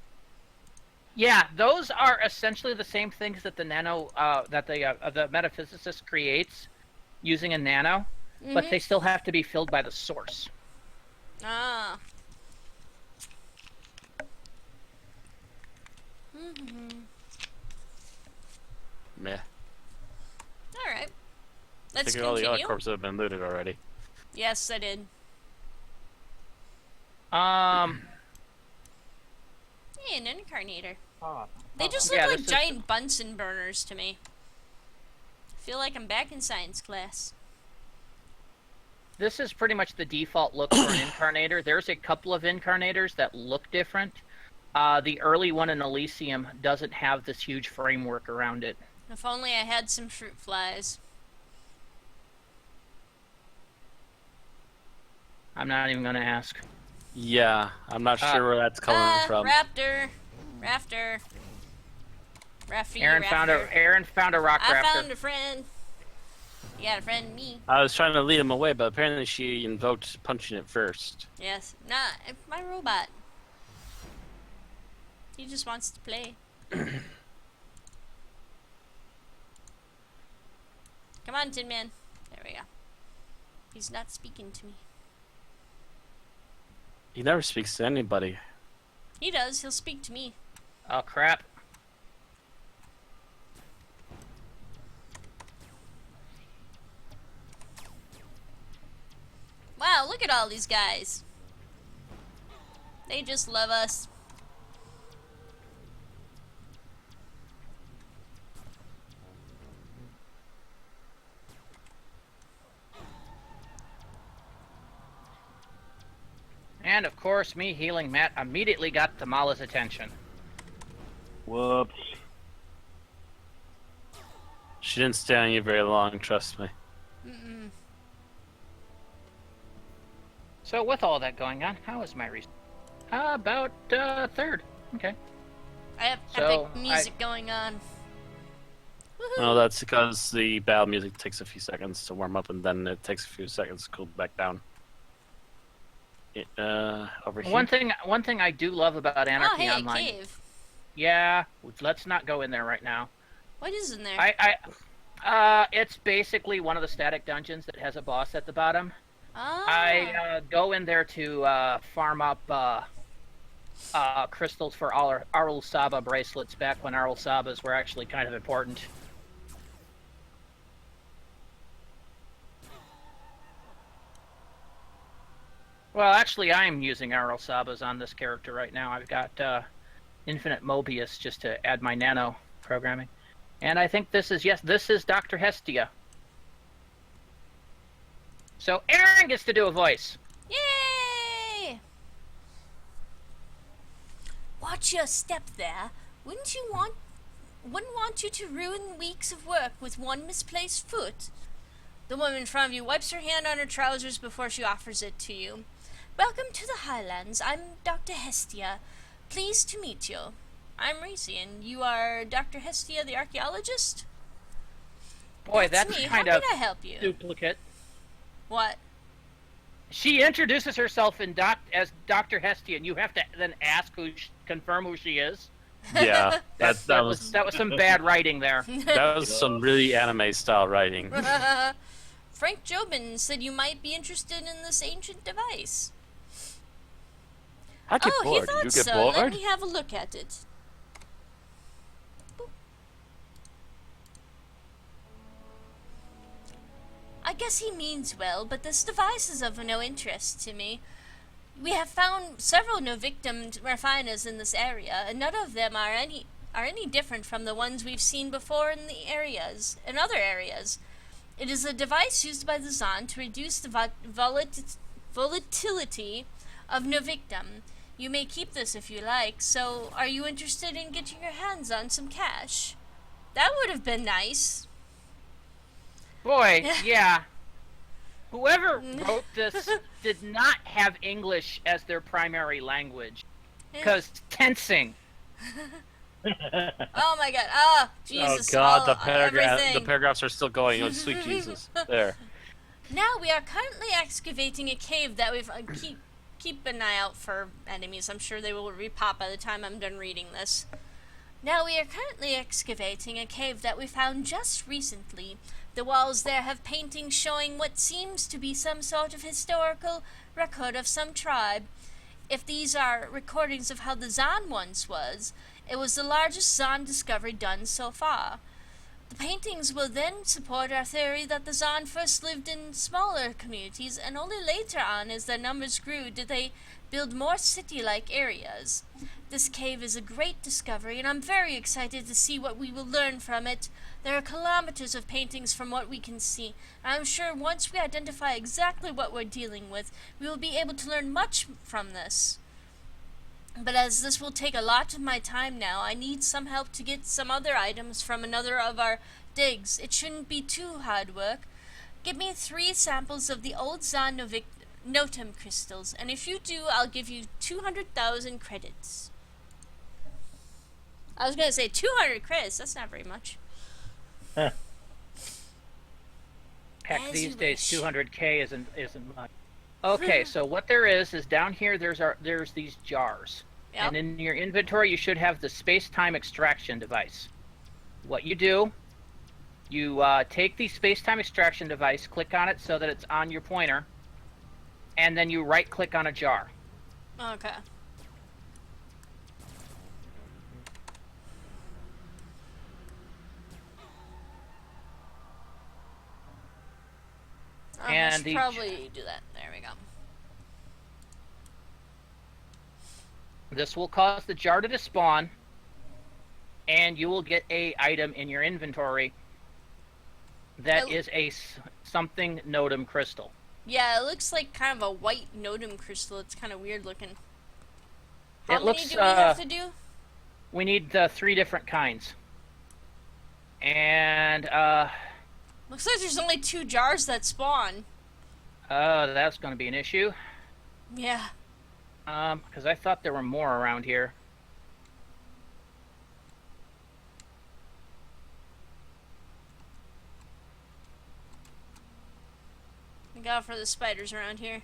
Yeah, those are essentially the same things that the the metaphysicist creates using a nano, but they still have to be filled by the source. Ah. Meh. Alright. I Let's think all the other continue. corpses have been looted already. Yes, I did. Hey, an incarnator. They just look Yeah, like this is- giant Bunsen burners to me. I feel like I'm back in science class. This is pretty much the default look for an incarnator. There's a couple of incarnators that look different. The early one in Elysium doesn't have this huge framework around it. If only I had some fruit flies. I'm not even going to ask. Yeah, I'm not sure where that's coming from. Raptor. Rafter. Rafter, Aaron found a rock I raptor. found a friend. You got a friend in me. I was trying to lead him away, but apparently she invoked punching it first. Yes. Nah, my robot. He just wants to play. Come on, Tin Man. There we go. He's not speaking to me. He never speaks to anybody. He does. He'll speak to me. Oh crap. Wow, look at all these guys. They just love us. And of course, me healing Matt immediately got Tamala's attention. Whoops. She didn't stay on you very long, trust me. Mm-mm. So with all that going on, how is my research? About third. Okay. I have So, epic music going on. Woohoo! No, that's because the battle music takes a few seconds to warm up, and then it takes a few seconds to cool back down. Over here. One thing I do love about Anarchy Oh, hey, Online. cave. Yeah, let's not go in there right now. What is in there? It's basically one of the static dungeons that has a boss at the bottom. Ah. I go in there to farm up crystals for Arul Saba bracelets back when Arul Sabas were actually kind of important. Well, actually, I'm using Arul Sabas on this character right now. I've got Infinite Mobius just to add my nano programming. And I think this is Dr. Hestia. So Aaron gets to do a voice. Yay! Watch your step there. Wouldn't want you to ruin weeks of work with one misplaced foot. The woman in front of you wipes her hand on her trousers before she offers it to you. Welcome to the Highlands. I'm Dr. Hestia. Pleased to meet you. I'm Racy, and you are Dr. Hestia, the archaeologist? Boy, that's me. kind How of can I help you? duplicate. What? She introduces herself as Dr. Hestia, and you have to then ask confirm who she is. Yeah, that was some bad writing there. that was some really anime style writing. Frank Jobin said you might be interested in this ancient device. I get Oh, bored. he thought You get so. bored? Let me have a look at it. Boop. I guess he means well, but this device is of no interest to me. We have found several no-victim refiners in this area, and none of them are any different from the ones we've seen before in other areas. It is a device used by the Zon to reduce the volatility of no-victim. You may keep this if you like, so are you interested in getting your hands on some cash? That would have been nice. Boy, yeah. Whoever wrote this did not have English as their primary language. Because tensing. Oh my god. Ah, Jesus. Oh God, the everything. paragraphs are still going. Oh, sweet Jesus. There. Now we are currently excavating a cave that we've... keep an eye out for enemies. I'm sure they will repop by the time I'm done reading this. Now we are currently excavating a cave that we found just recently. The walls there have paintings showing what seems to be some sort of historical record of some tribe. If these are recordings of how the Zan once was, it was the largest Zan discovery done so far. The paintings will then support our theory that the Zan first lived in smaller communities, and only later on, as their numbers grew, did they build more city-like areas. This cave is a great discovery, and I'm very excited to see what we will learn from it. There are kilometers of paintings from what we can see, and I'm sure once we identify exactly what we're dealing with, we will be able to learn much from this. But as this will take a lot of my time now, I need some help to get some other items from another of our digs. It shouldn't be too hard work. Give me 3 samples of the old Zan Notum crystals, and if you do, I'll give you 200,000 credits. I was gonna say 200 credits, that's not very much. Huh. Heck, As these you days, wish. 200K isn't much. Okay, so what there is down here. There's these jars, Yep. and in your inventory you should have the space-time extraction device. What you do, you take the space-time extraction device, click on it so that it's on your pointer, and then you right-click on a jar. Okay. I And should the- probably do that. There we go. This will cause the jar to despawn, and you will get a item in your inventory that Oh. is a something Notum crystal. Yeah, it looks like kind of a white Notum crystal. It's kind of weird looking. How It many looks, do we have to do? We need 3 different kinds. And, Looks like there's only 2 jars that spawn. that's going to be an issue. Yeah. Because I thought there were more around here. Look out for the spiders around here.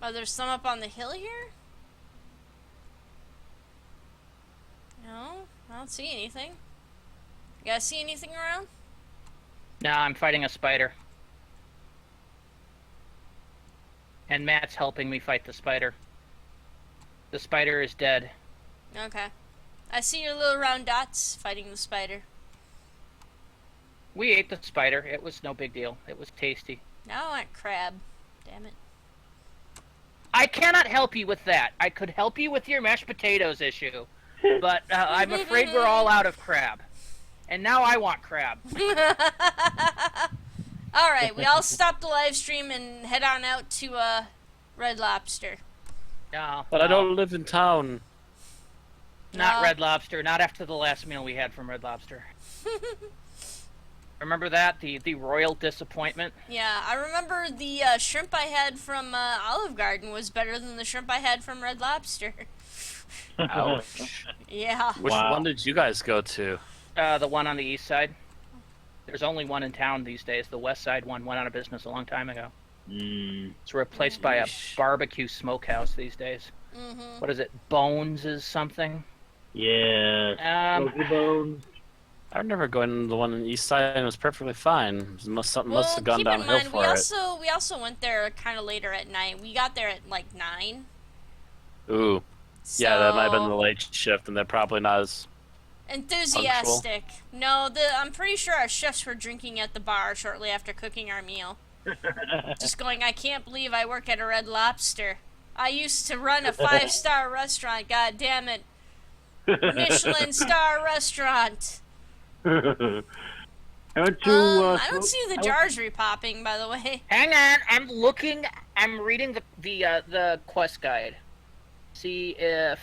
Oh, there's some up on the hill here? No, I don't see anything. You guys see anything around? Now I'm fighting a spider. And Matt's helping me fight the spider. The spider is dead. Okay. I see your little round dots fighting the spider. We ate the spider. It was no big deal. It was tasty. Now I want crab. Damn it. I cannot help you with that. I could help you with your mashed potatoes issue. But I'm afraid we're all out of crab. And now I want crab. Alright, we all stop the live stream and head on out to Red Lobster. No. But I don't live in town. Not No. Red Lobster. Not after the last meal we had from Red Lobster. Remember that? The royal disappointment? Yeah, I remember the shrimp I had from Olive Garden was better than the shrimp I had from Red Lobster. Ouch. Yeah. Which Wow. one did you guys go to? The one on the east side. There's only one in town these days. The west side one went out of business a long time ago. It's replaced by a Yeesh. barbecue smokehouse these days. Mm-hmm. What is it? Bones is something? Yeah. Smoky bones. I remember going to the one on the east side and it was perfectly fine. Something must have gone keep in downhill mind, for we also went there kind of later at night. We got there at like 9. it. Ooh. Yeah, that might have been the so- late shift, and they're probably not as. Enthusiastic. No, I'm pretty sure our chefs were drinking at the bar shortly after cooking our meal. Just going, I can't believe I work at a Red Lobster. I used to run a 5-star restaurant, god damn it. Michelin star restaurant. I went to. I don't see the jars repopping, by the way. Hang on, I'm looking. I'm reading the quest guide. See if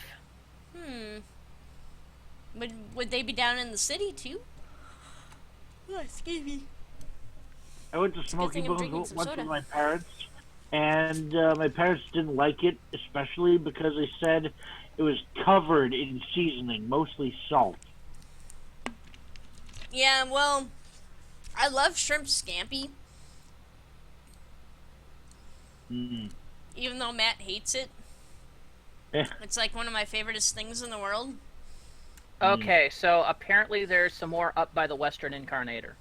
Would they be down in the city too? Oh, excuse me. I went to Smoky thing I'm drinking Bones some once soda. with my parents, and my parents didn't like it, especially because they said it was covered in seasoning, mostly salt. Yeah, well, I love shrimp scampi, even though Matt hates it. Yeah. It's like one of my favoriteest things in the world. Okay, so apparently there's some more up by the Western Incarnator.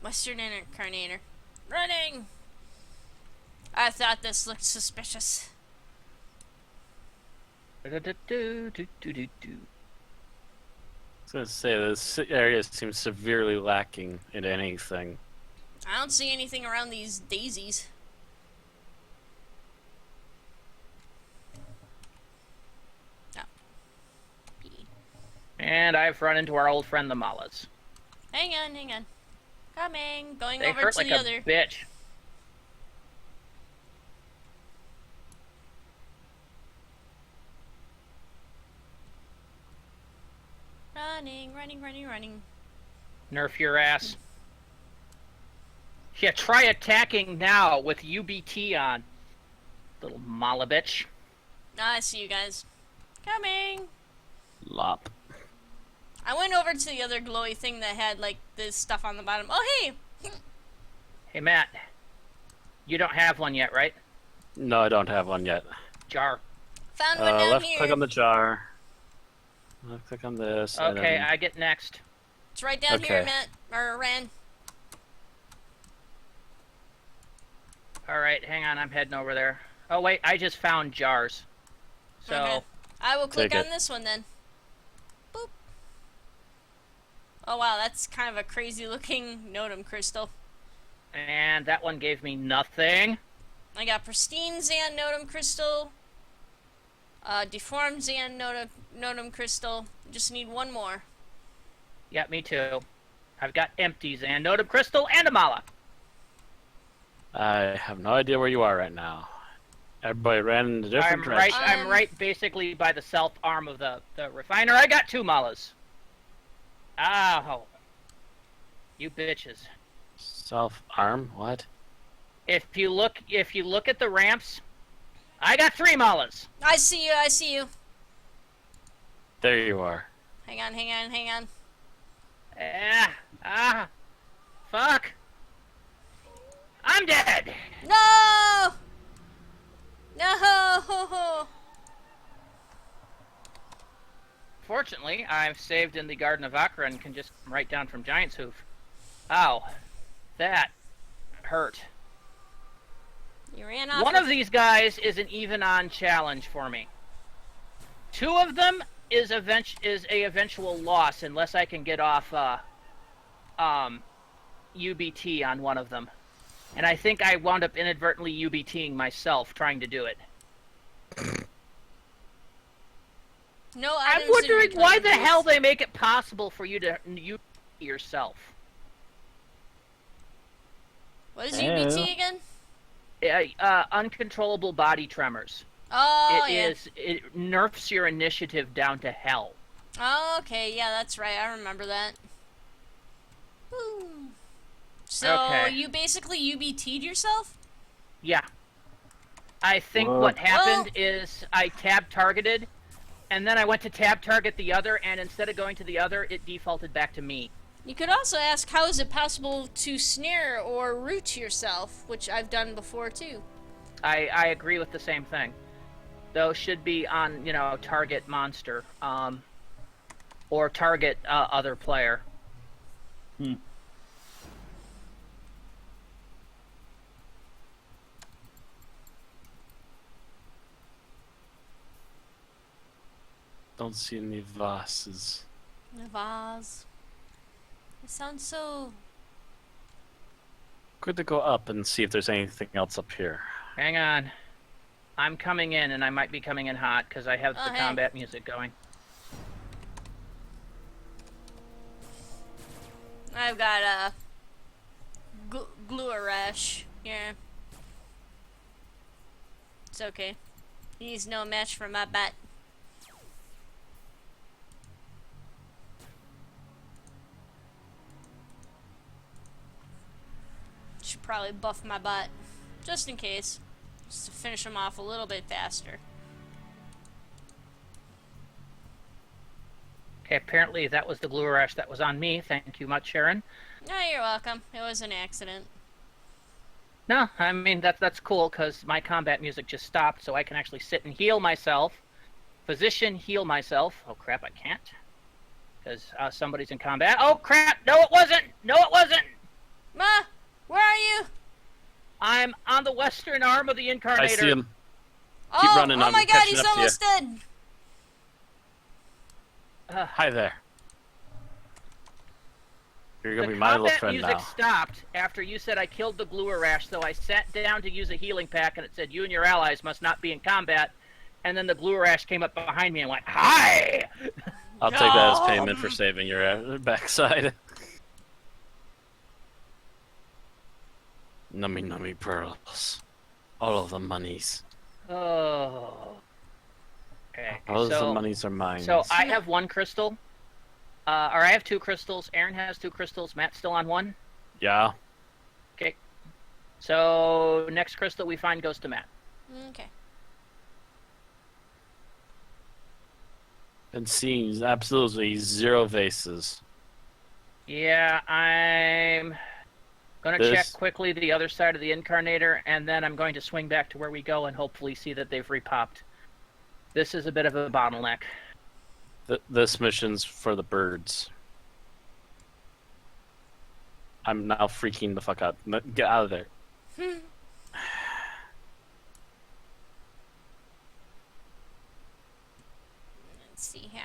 Western Incarnator. Running! I thought this looked suspicious. I was going to say, this area seems severely lacking in anything. I don't see anything around these daisies. Oh. B. And I've run into our old friend the Malas. Hang on, hang on. Coming. Going They over hurt to like the a other. bitch. Running, running, running, running. Nerf your ass. Yeah, try attacking now with UBT on. Little Mala bitch. Ah, I see you guys. Coming. Lop. I went over to the other glowy thing that had like this stuff on the bottom. Oh hey! Hey Matt, you don't have one yet, right? No, I don't have one yet. Jar. Found one down Left here. click on the jar. Left click on this. and Okay, then- I get next. It's right down here, Okay. Matt. Or Ran. Alright, hang on, I'm heading over there. Oh wait, I just found jars. So, Okay. I will click Take on it. this one then. Boop. Oh wow, that's kind of a crazy looking Notum crystal. and that one gave me nothing. I got pristine Xan Notum crystal. Deformed Xan Notum crystal. Just need one more. Yeah, me too. I've got empties and Notum Crystal and a Mala. I have no idea where you are right now. Everybody ran in a different direction. I'm right basically by the south arm of the refiner. I got 2 Malas. Ow. You bitches. Self arm? What? If you look at the ramps, I got 3 Malas. I see you, I see you. There you are. Hang on, hang on, hang on. Fuck. I'm dead. No! No! Fortunately, I've saved in the Garden of Akra and can just come right down from Giant's Hoof. Ow. That hurt. You ran off. One of these guys is an even-on challenge for me. 2 of them is a eventual loss unless I can get off UBT on one of them. And I think I wound up inadvertently UBTing myself trying to do it. No I'm items wondering in why the reclaimed hell booth. they make it possible for you to UBT yourself. What is Oh. UBT again? Uncontrollable body tremors. Oh, yeah. It nerfs your initiative down to hell. Oh, okay, yeah, that's right. I remember that. Woo. So, Okay. you basically UBT'd yourself? Yeah. I think Whoa. what happened is I tab targeted, and then I went to tab target the other, and instead of going to the other, it defaulted back to me. You could also ask, how is it possible to snare or root yourself, which I've done before too. I agree with the same thing. Those should be on, target monster, or target other player. Don't see any vases. The vase. It sounds so... Good to go up and see if there's anything else up here. Hang on. I'm coming in, and I might be coming in hot, because I have the hey. combat music going. I've got a glue rash here. It's okay. He's no match for my bat. Should probably buff my butt, just in case, just to finish him off a little bit faster. Okay, apparently that was the glue rash that was on me. Thank you much, Sharon. No, you're welcome. It was an accident. No, I mean, that's cool, because my combat music just stopped, so I can actually sit and heal myself Position, heal myself. Oh crap, I can't. Because somebody's in combat. Oh crap! No, it wasn't! No, it wasn't! Ma, where are you? I'm on the western arm of the Incarnator. I see him. Oh, running, oh I'm my god, catching he's up to you. almost dead. Hi there. You're gonna The be my little combat friend music now. stopped after you said I killed the Glue-Rash, so I sat down to use a healing pack, and it said you and your allies must not be in combat. And then the Glue-Rash came up behind me and went, "Hi!" I'll take that as payment for saving your backside. Nummy nummy pearls. All of the monies. Oh. Okay. All of the So, monies are mine. so I have one crystal. Or I have 2 crystals. Aaron has 2 crystals. Matt's still on 1. Yeah. Okay. So next crystal we find goes to Matt. Okay. And seeing absolutely 0 vases. Yeah, I'm gonna This- check quickly the other side of the Incarnator, and then I'm going to swing back to where we go and hopefully see that they've repopped. This is a bit of a bottleneck. This mission's for the birds. I'm now freaking the fuck out. Get out of there. Let's see here.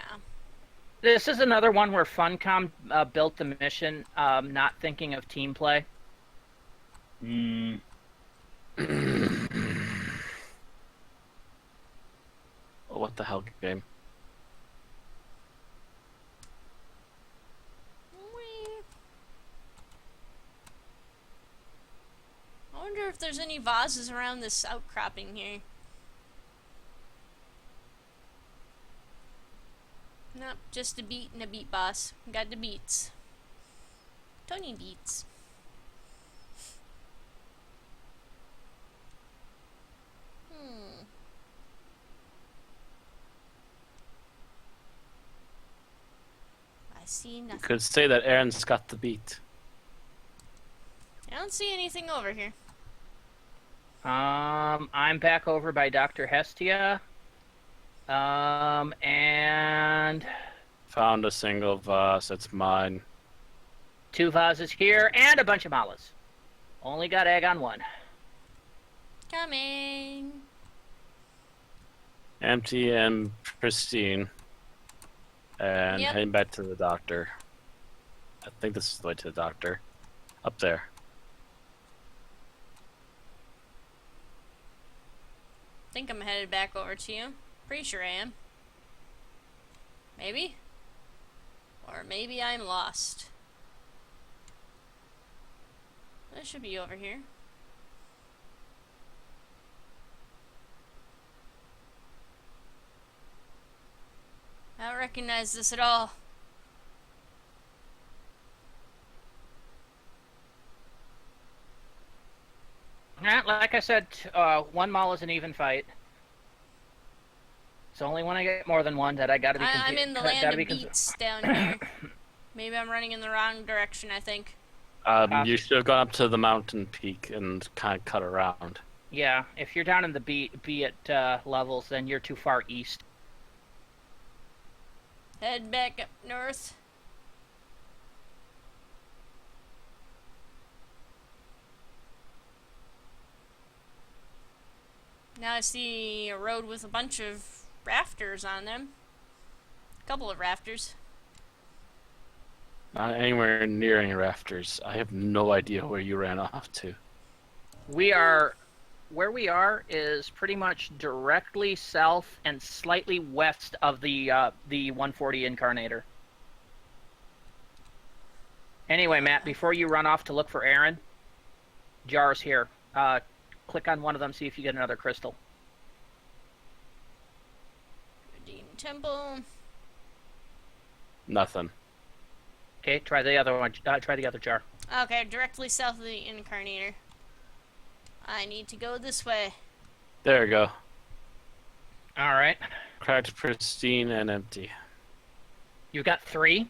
This is another one where Funcom built the mission, not thinking of team play. What the hell, game? I wonder if there's any vases around this outcropping here. Nope, just a beat and a beat boss. Got the beats. Tony beats. I see nothing. Could say that Aaron's got the beat. I don't see anything over here. I'm back over by Dr. Hestia. And Found a single vase. It's mine. 2 vases here and a bunch of malas. Only got egg on 1. Coming. Empty and pristine. And Yep. heading back to the doctor. I think this is the way to the doctor. Up there. Think I'm headed back over to you. Pretty sure I am. Maybe? Or maybe I'm lost. That should be over here. I don't recognize this at all. Like I said, 1 mala is an even fight. It's only when I get more than 1 that I gotta be I'm in the land gotta of be beats down here. Maybe I'm running in the wrong direction, I think. You should have gone up to the mountain peak and kind of cut around. Yeah, if you're down in the beat levels, then you're too far east. Head back up north. Now I see a road with a bunch of rafters on them. A couple of rafters. Not anywhere near any rafters. I have no idea where you ran off to. Where we are is pretty much directly south and slightly west of the 140 Incarnator. Anyway, Matt, before you run off to look for Aaron, jars here. Click on one of them, see if you get another crystal. Redeem Temple. Nothing. Okay, try the other one. Try the other jar. Okay, directly south of the Incarnator. I need to go this way. There we go. All right. Cracked, pristine, and empty. You got 3.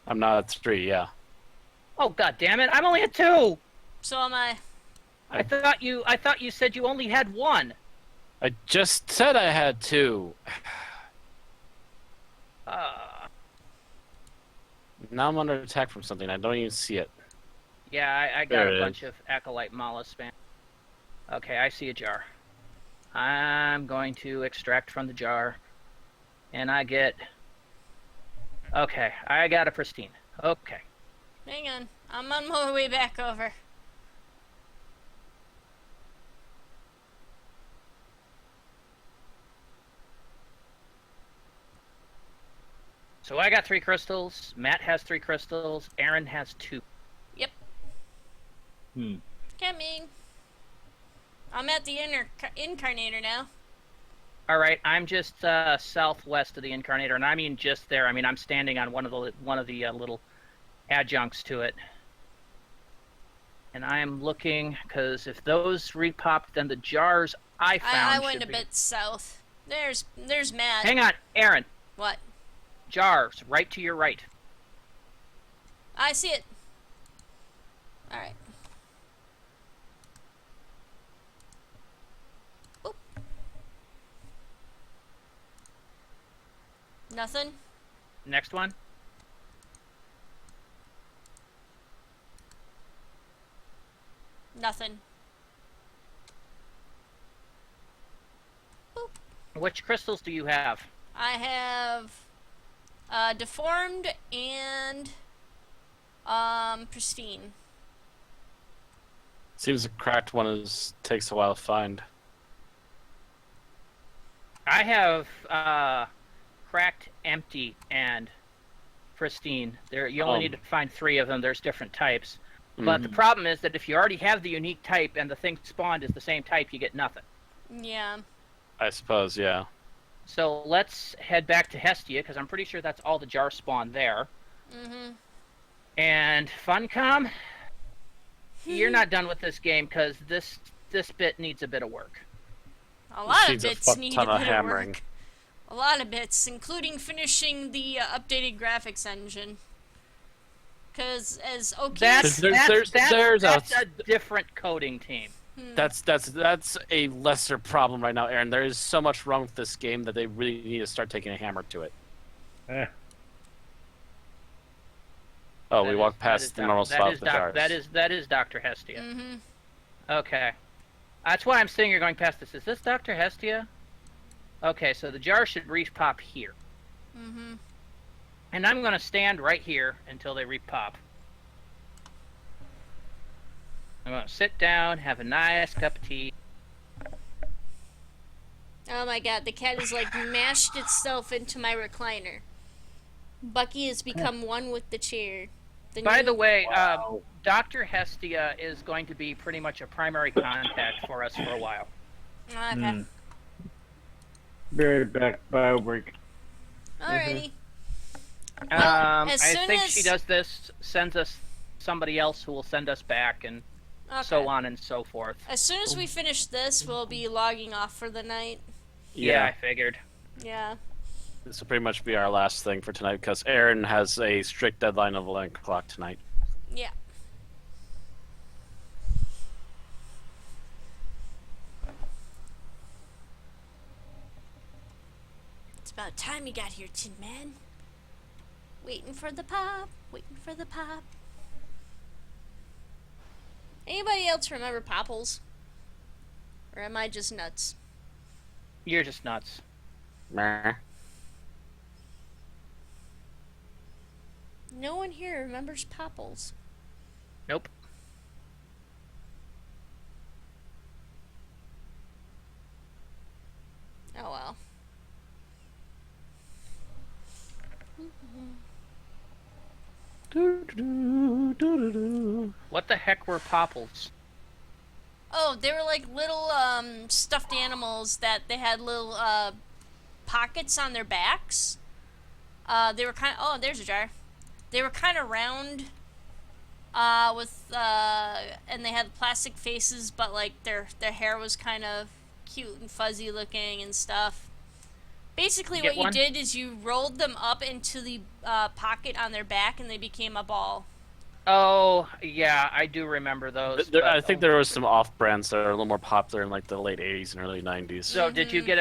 I'm not at 3, yeah. Oh god damn it! I'm only at 2. So am I. I thought you said you only had 1. I just said I had 2. Now I'm under attack from something. I don't even see it. Yeah, I got There a it bunch of Acolyte Mala spam. Okay, I see a jar. I'm going to extract from the jar. And I get... Okay, I got a pristine. Okay. Hang on. I'm on my way back over. So I got 3 crystals. Matt has 3 crystals. Aaron has 2. Yep. Hmm. Coming. I'm at the incarnator now. All right, I'm just southwest of the Incarnator, and I mean just there. I mean, I'm standing on one of the little adjuncts to it, and I'm looking because if those repopped, then the jars I found. I went a bit south. There's Matt. Hang on, Aaron. What? Jars right to your right. I see it. All right. Oop. Nothing. Next one. Nothing. Boop. Which crystals do you have? I have deformed and pristine. Seems the cracked one takes a while to find. I have cracked, empty, and pristine. You only need to find 3 of them. There's different types. But the problem is that if you already have the unique type and the thing spawned is the same type, you get nothing. Yeah. I suppose, yeah. So let's head back to Hestia, because I'm pretty sure that's all the jar spawn there. Mm-hmm. And Funcom, you're not done with this game, because this bit needs a bit of work. A lot of Needs a bits fuck need a ton bit of of hammering. work. A lot of bits, including finishing the updated graphics engine. Because as okay, That's There's a different coding team. That's a lesser problem right now, Aaron. There is so much wrong with this game that they really need to start taking a hammer to it. Eh. Oh, we walked past the normal spot with the jars. That is Dr. Hestia. Mm-hmm. Okay. That's why I'm saying you're going past this. Is this Dr. Hestia? Okay, so the jar should repop here. Mm-hmm. And I'm going to stand right here until they repop. I'm going to sit down, have a nice cup of tea. Oh my god, the cat has like mashed itself into my recliner. Bucky has become one with the chair. By the way, Wow. Dr. Hestia is going to be pretty much a primary contact for us for a while. Okay. Be right back. Bio-break. Alrighty. I as soon think as- she does this, sends us somebody else who will send us back, and Okay. so on and so forth. As soon as we finish this, we'll be logging off for the night. Yeah, I figured. Yeah. This will pretty much be our last thing for tonight because Aaron has a strict deadline of 11 o'clock tonight. Yeah. It's about time you got here, Tin Man. Waiting for the pop. Waiting for the pop. Anybody else remember Popples? Or am I just nuts? You're just nuts. Meh. No one here remembers Popples. Nope. Oh well. What the heck were popples? Oh, they were like little stuffed animals that they had little pockets on their backs. They were kind of, oh, there's a jar. They were kind of round and they had plastic faces, but like their hair was kind of cute and fuzzy looking and stuff. Basically, Get what you one? did is you rolled them up into the pocket on their back and they became a ball. Oh, yeah, I do remember those. There, But, I think there was some off-brands that are a little more popular in like the late '80s and early '90s. So did you get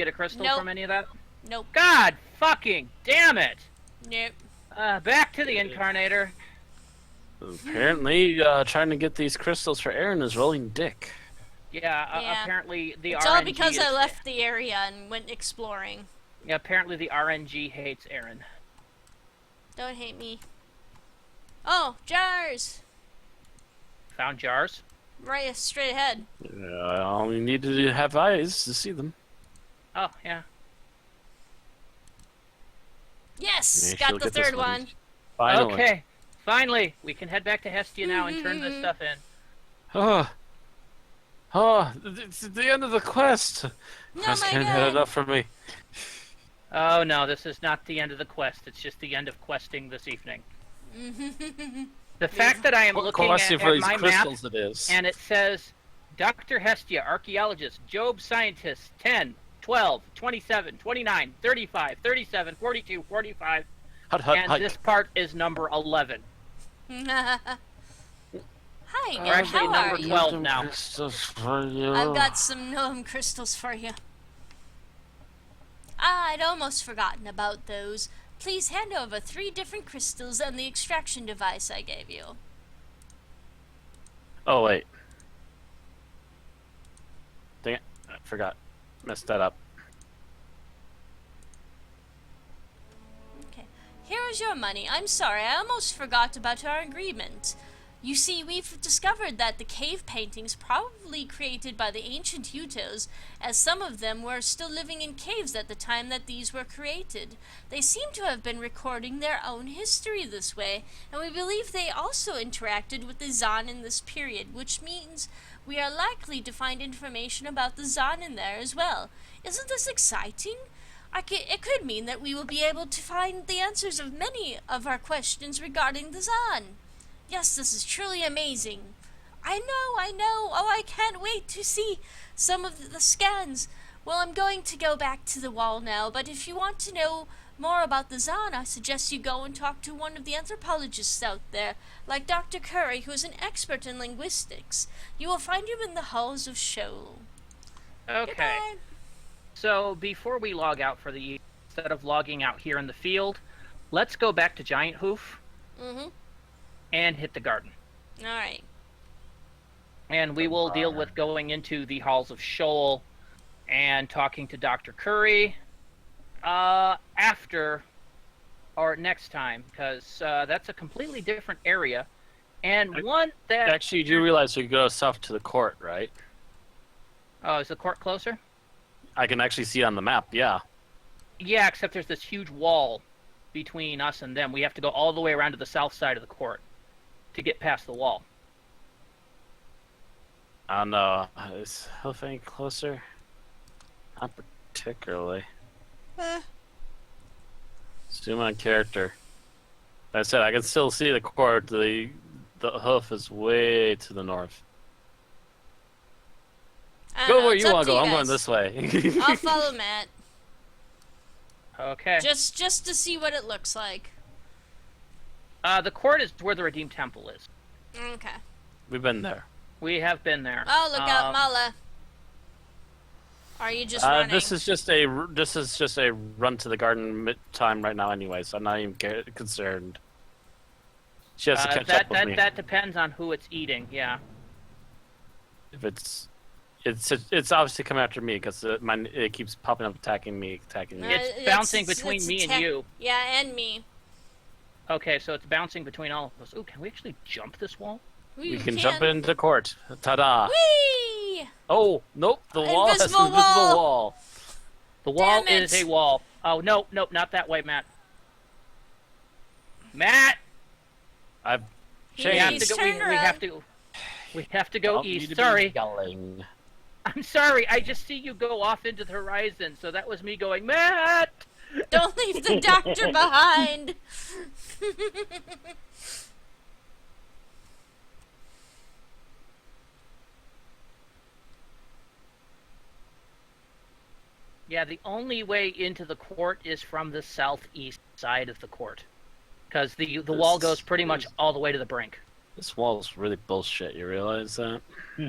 a crystal Nope. from any of that? Nope. God fucking damn it! Nope. Back to the incarnator. Apparently, trying to get these crystals for Aaron is rolling dick. Yeah, Yeah. apparently the It's RNG all because I is- left the area and went exploring. Yeah, apparently the RNG hates Aaron. Don't hate me. Oh, jars! Found jars. Right straight ahead. All you need to have eyes to see them. Oh yeah. Yes! Maybe Got she'll the get this third one. Finally. Okay, finally we can head back to Hestia now and turn this stuff in. Oh, it's the end of the quest. Quest my can't God. get enough for me. Oh no, this is not the end of the quest. It's just the end of questing this evening. The fact that I am looking Questing at for these my map crystals it is. and it says Dr. Hestia, archaeologist, Jobe scientist, 10, 12, 27, 29, 35, 37, 42, 45, Hut, hut, and hut. this part is number 11. Hi, We're Ned, actually how are number you? 12 now. Crystals for you. I've got some gnome crystals for you. I'd almost forgotten about those. Please hand over 3 different crystals and the extraction device I gave you. Oh wait. Dang it! I forgot. Messed that up. Okay. Here is your money. I'm sorry, I almost forgot about our agreement. You see, we've discovered that the cave paintings probably created by the ancient Utos, as some of them were still living in caves at the time that these were created. They seem to have been recording their own history this way, and we believe they also interacted with the Zaan in this period, which means we are likely to find information about the Zaan in there as well. Isn't this exciting? It could mean that we will be able to find the answers of many of our questions regarding the Zaan. Yes, this is truly amazing. I know. Oh, I can't wait to see some of the scans. Well, I'm going to go back to the wall now, but if you want to know more about the Zaan, I suggest you go and talk to one of the anthropologists out there, like Dr. Curry, who is an expert in linguistics. You will find him in the halls of Scheol. Okay. Goodbye. So before we log out for the evening, instead of logging out here in the field, let's go back to Giant Hoof Mm-hmm. and hit the garden. Alright. And we will deal with going into the halls of Scheol and talking to Dr. Curry after or next time, because that's a completely different area. And one that... Actually, you do realize we go south to the court, right? Oh, is the court closer? I can actually see it on the map, yeah. Yeah, except there's this huge wall between us and them. We have to go all the way around to the south side of the court to get past the wall. I don't know. Is Hoof any closer? Not particularly. Zoom on character. Like I said, I can still see the court. The Hoof is way to the north. Go where you want to go. I'm going this way. I'll follow Matt. Okay. Just to see what it looks like. The court is where the Redeemed Temple is. Okay. We've been there. We have been there. Oh, look out, Mala. Are you just running? This is just a run to the garden time right now, anyway. So I'm not even concerned. She has to catch up with me. That depends on who it's eating. Yeah. If it's obviously coming after me because it keeps popping up attacking me. It's bouncing between me and you. Yeah, and me. Okay, so it's bouncing between all of us. Ooh, can we actually jump this wall? We can jump into court. Ta-da! Whee! Oh, nope. The wall has an Invisible invisible wall. wall. The wall Damn it. is a wall. Oh, no, not that way, Matt. Matt! I've We He's have to go, turned around. we have to go Don't need east. to be Sorry. yelling. I'm sorry. I just see you go off into the horizon, so that was me going, Matt! Don't leave the doctor behind. Yeah, the only way into the court is from the southeast side of the court. because the wall goes pretty much all the way to the brink. This wall's really bullshit. You realize that?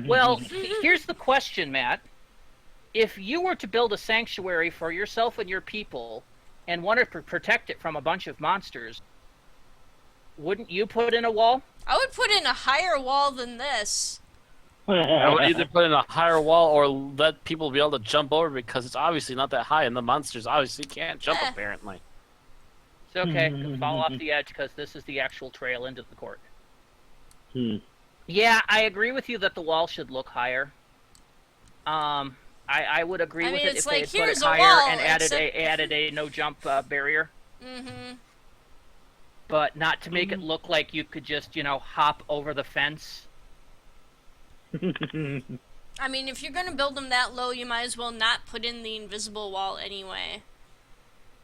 Well, here's the question, Matt. If you were to build a sanctuary for yourself and your people and wanted to protect it from a bunch of monsters, wouldn't you put in a wall? I would put in a higher wall than this. I would either put in a higher wall or let people be able to jump over because it's obviously not that high, and the monsters obviously can't jump, apparently. It's okay. Fall off the edge because this is the actual trail into the court. Yeah, I agree with you that the wall should look higher. I would agree with it if they had put it higher and added a no jump barrier. But not to make it look like you could just, hop over the fence. I mean, if you're going to build them that low, you might as well not put in the invisible wall anyway.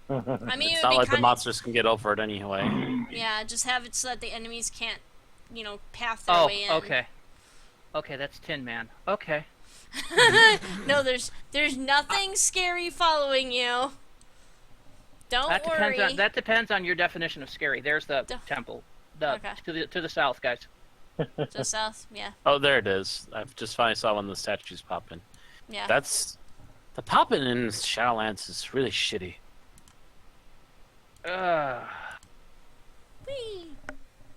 I mean, It's not like the monsters can get over it anyway. Yeah, just have it so that the enemies can't, path their way in. Okay. Okay, that's Tin Man. Okay. No, there's nothing scary following you. Don't worry. That depends on your definition of scary. There's the temple. To the south, guys. To the south, yeah. Oh, there it is. I just finally saw one of the statues popping. Yeah. The popping in Shadowlands is really shitty. Whee!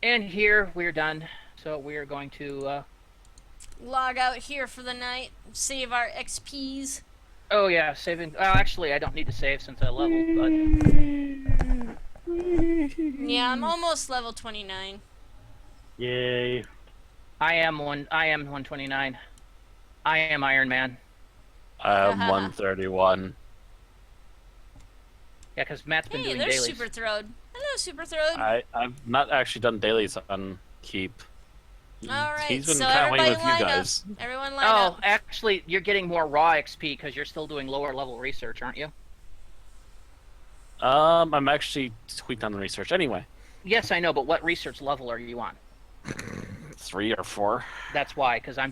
And here we're done. So we're going to log out here for the night. Save our XPs. Oh yeah, saving. Well, actually, I don't need to save since I leveled. But yeah, I'm almost level 29. Yay! I am 129. I am Iron Man. I am 131. Yeah, because Matt's been doing there's dailies. Super Throde. Hello, Super Throde. I've not actually done dailies on Keep. All right, He's been so kind of waiting with everybody you line guys. up. Everyone line up. Oh, actually, you're getting more raw XP because you're still doing lower level research, aren't you? I'm actually tweaked on the research anyway. Yes, I know, but what research level are you on? 3 or 4. That's why, because I'm doing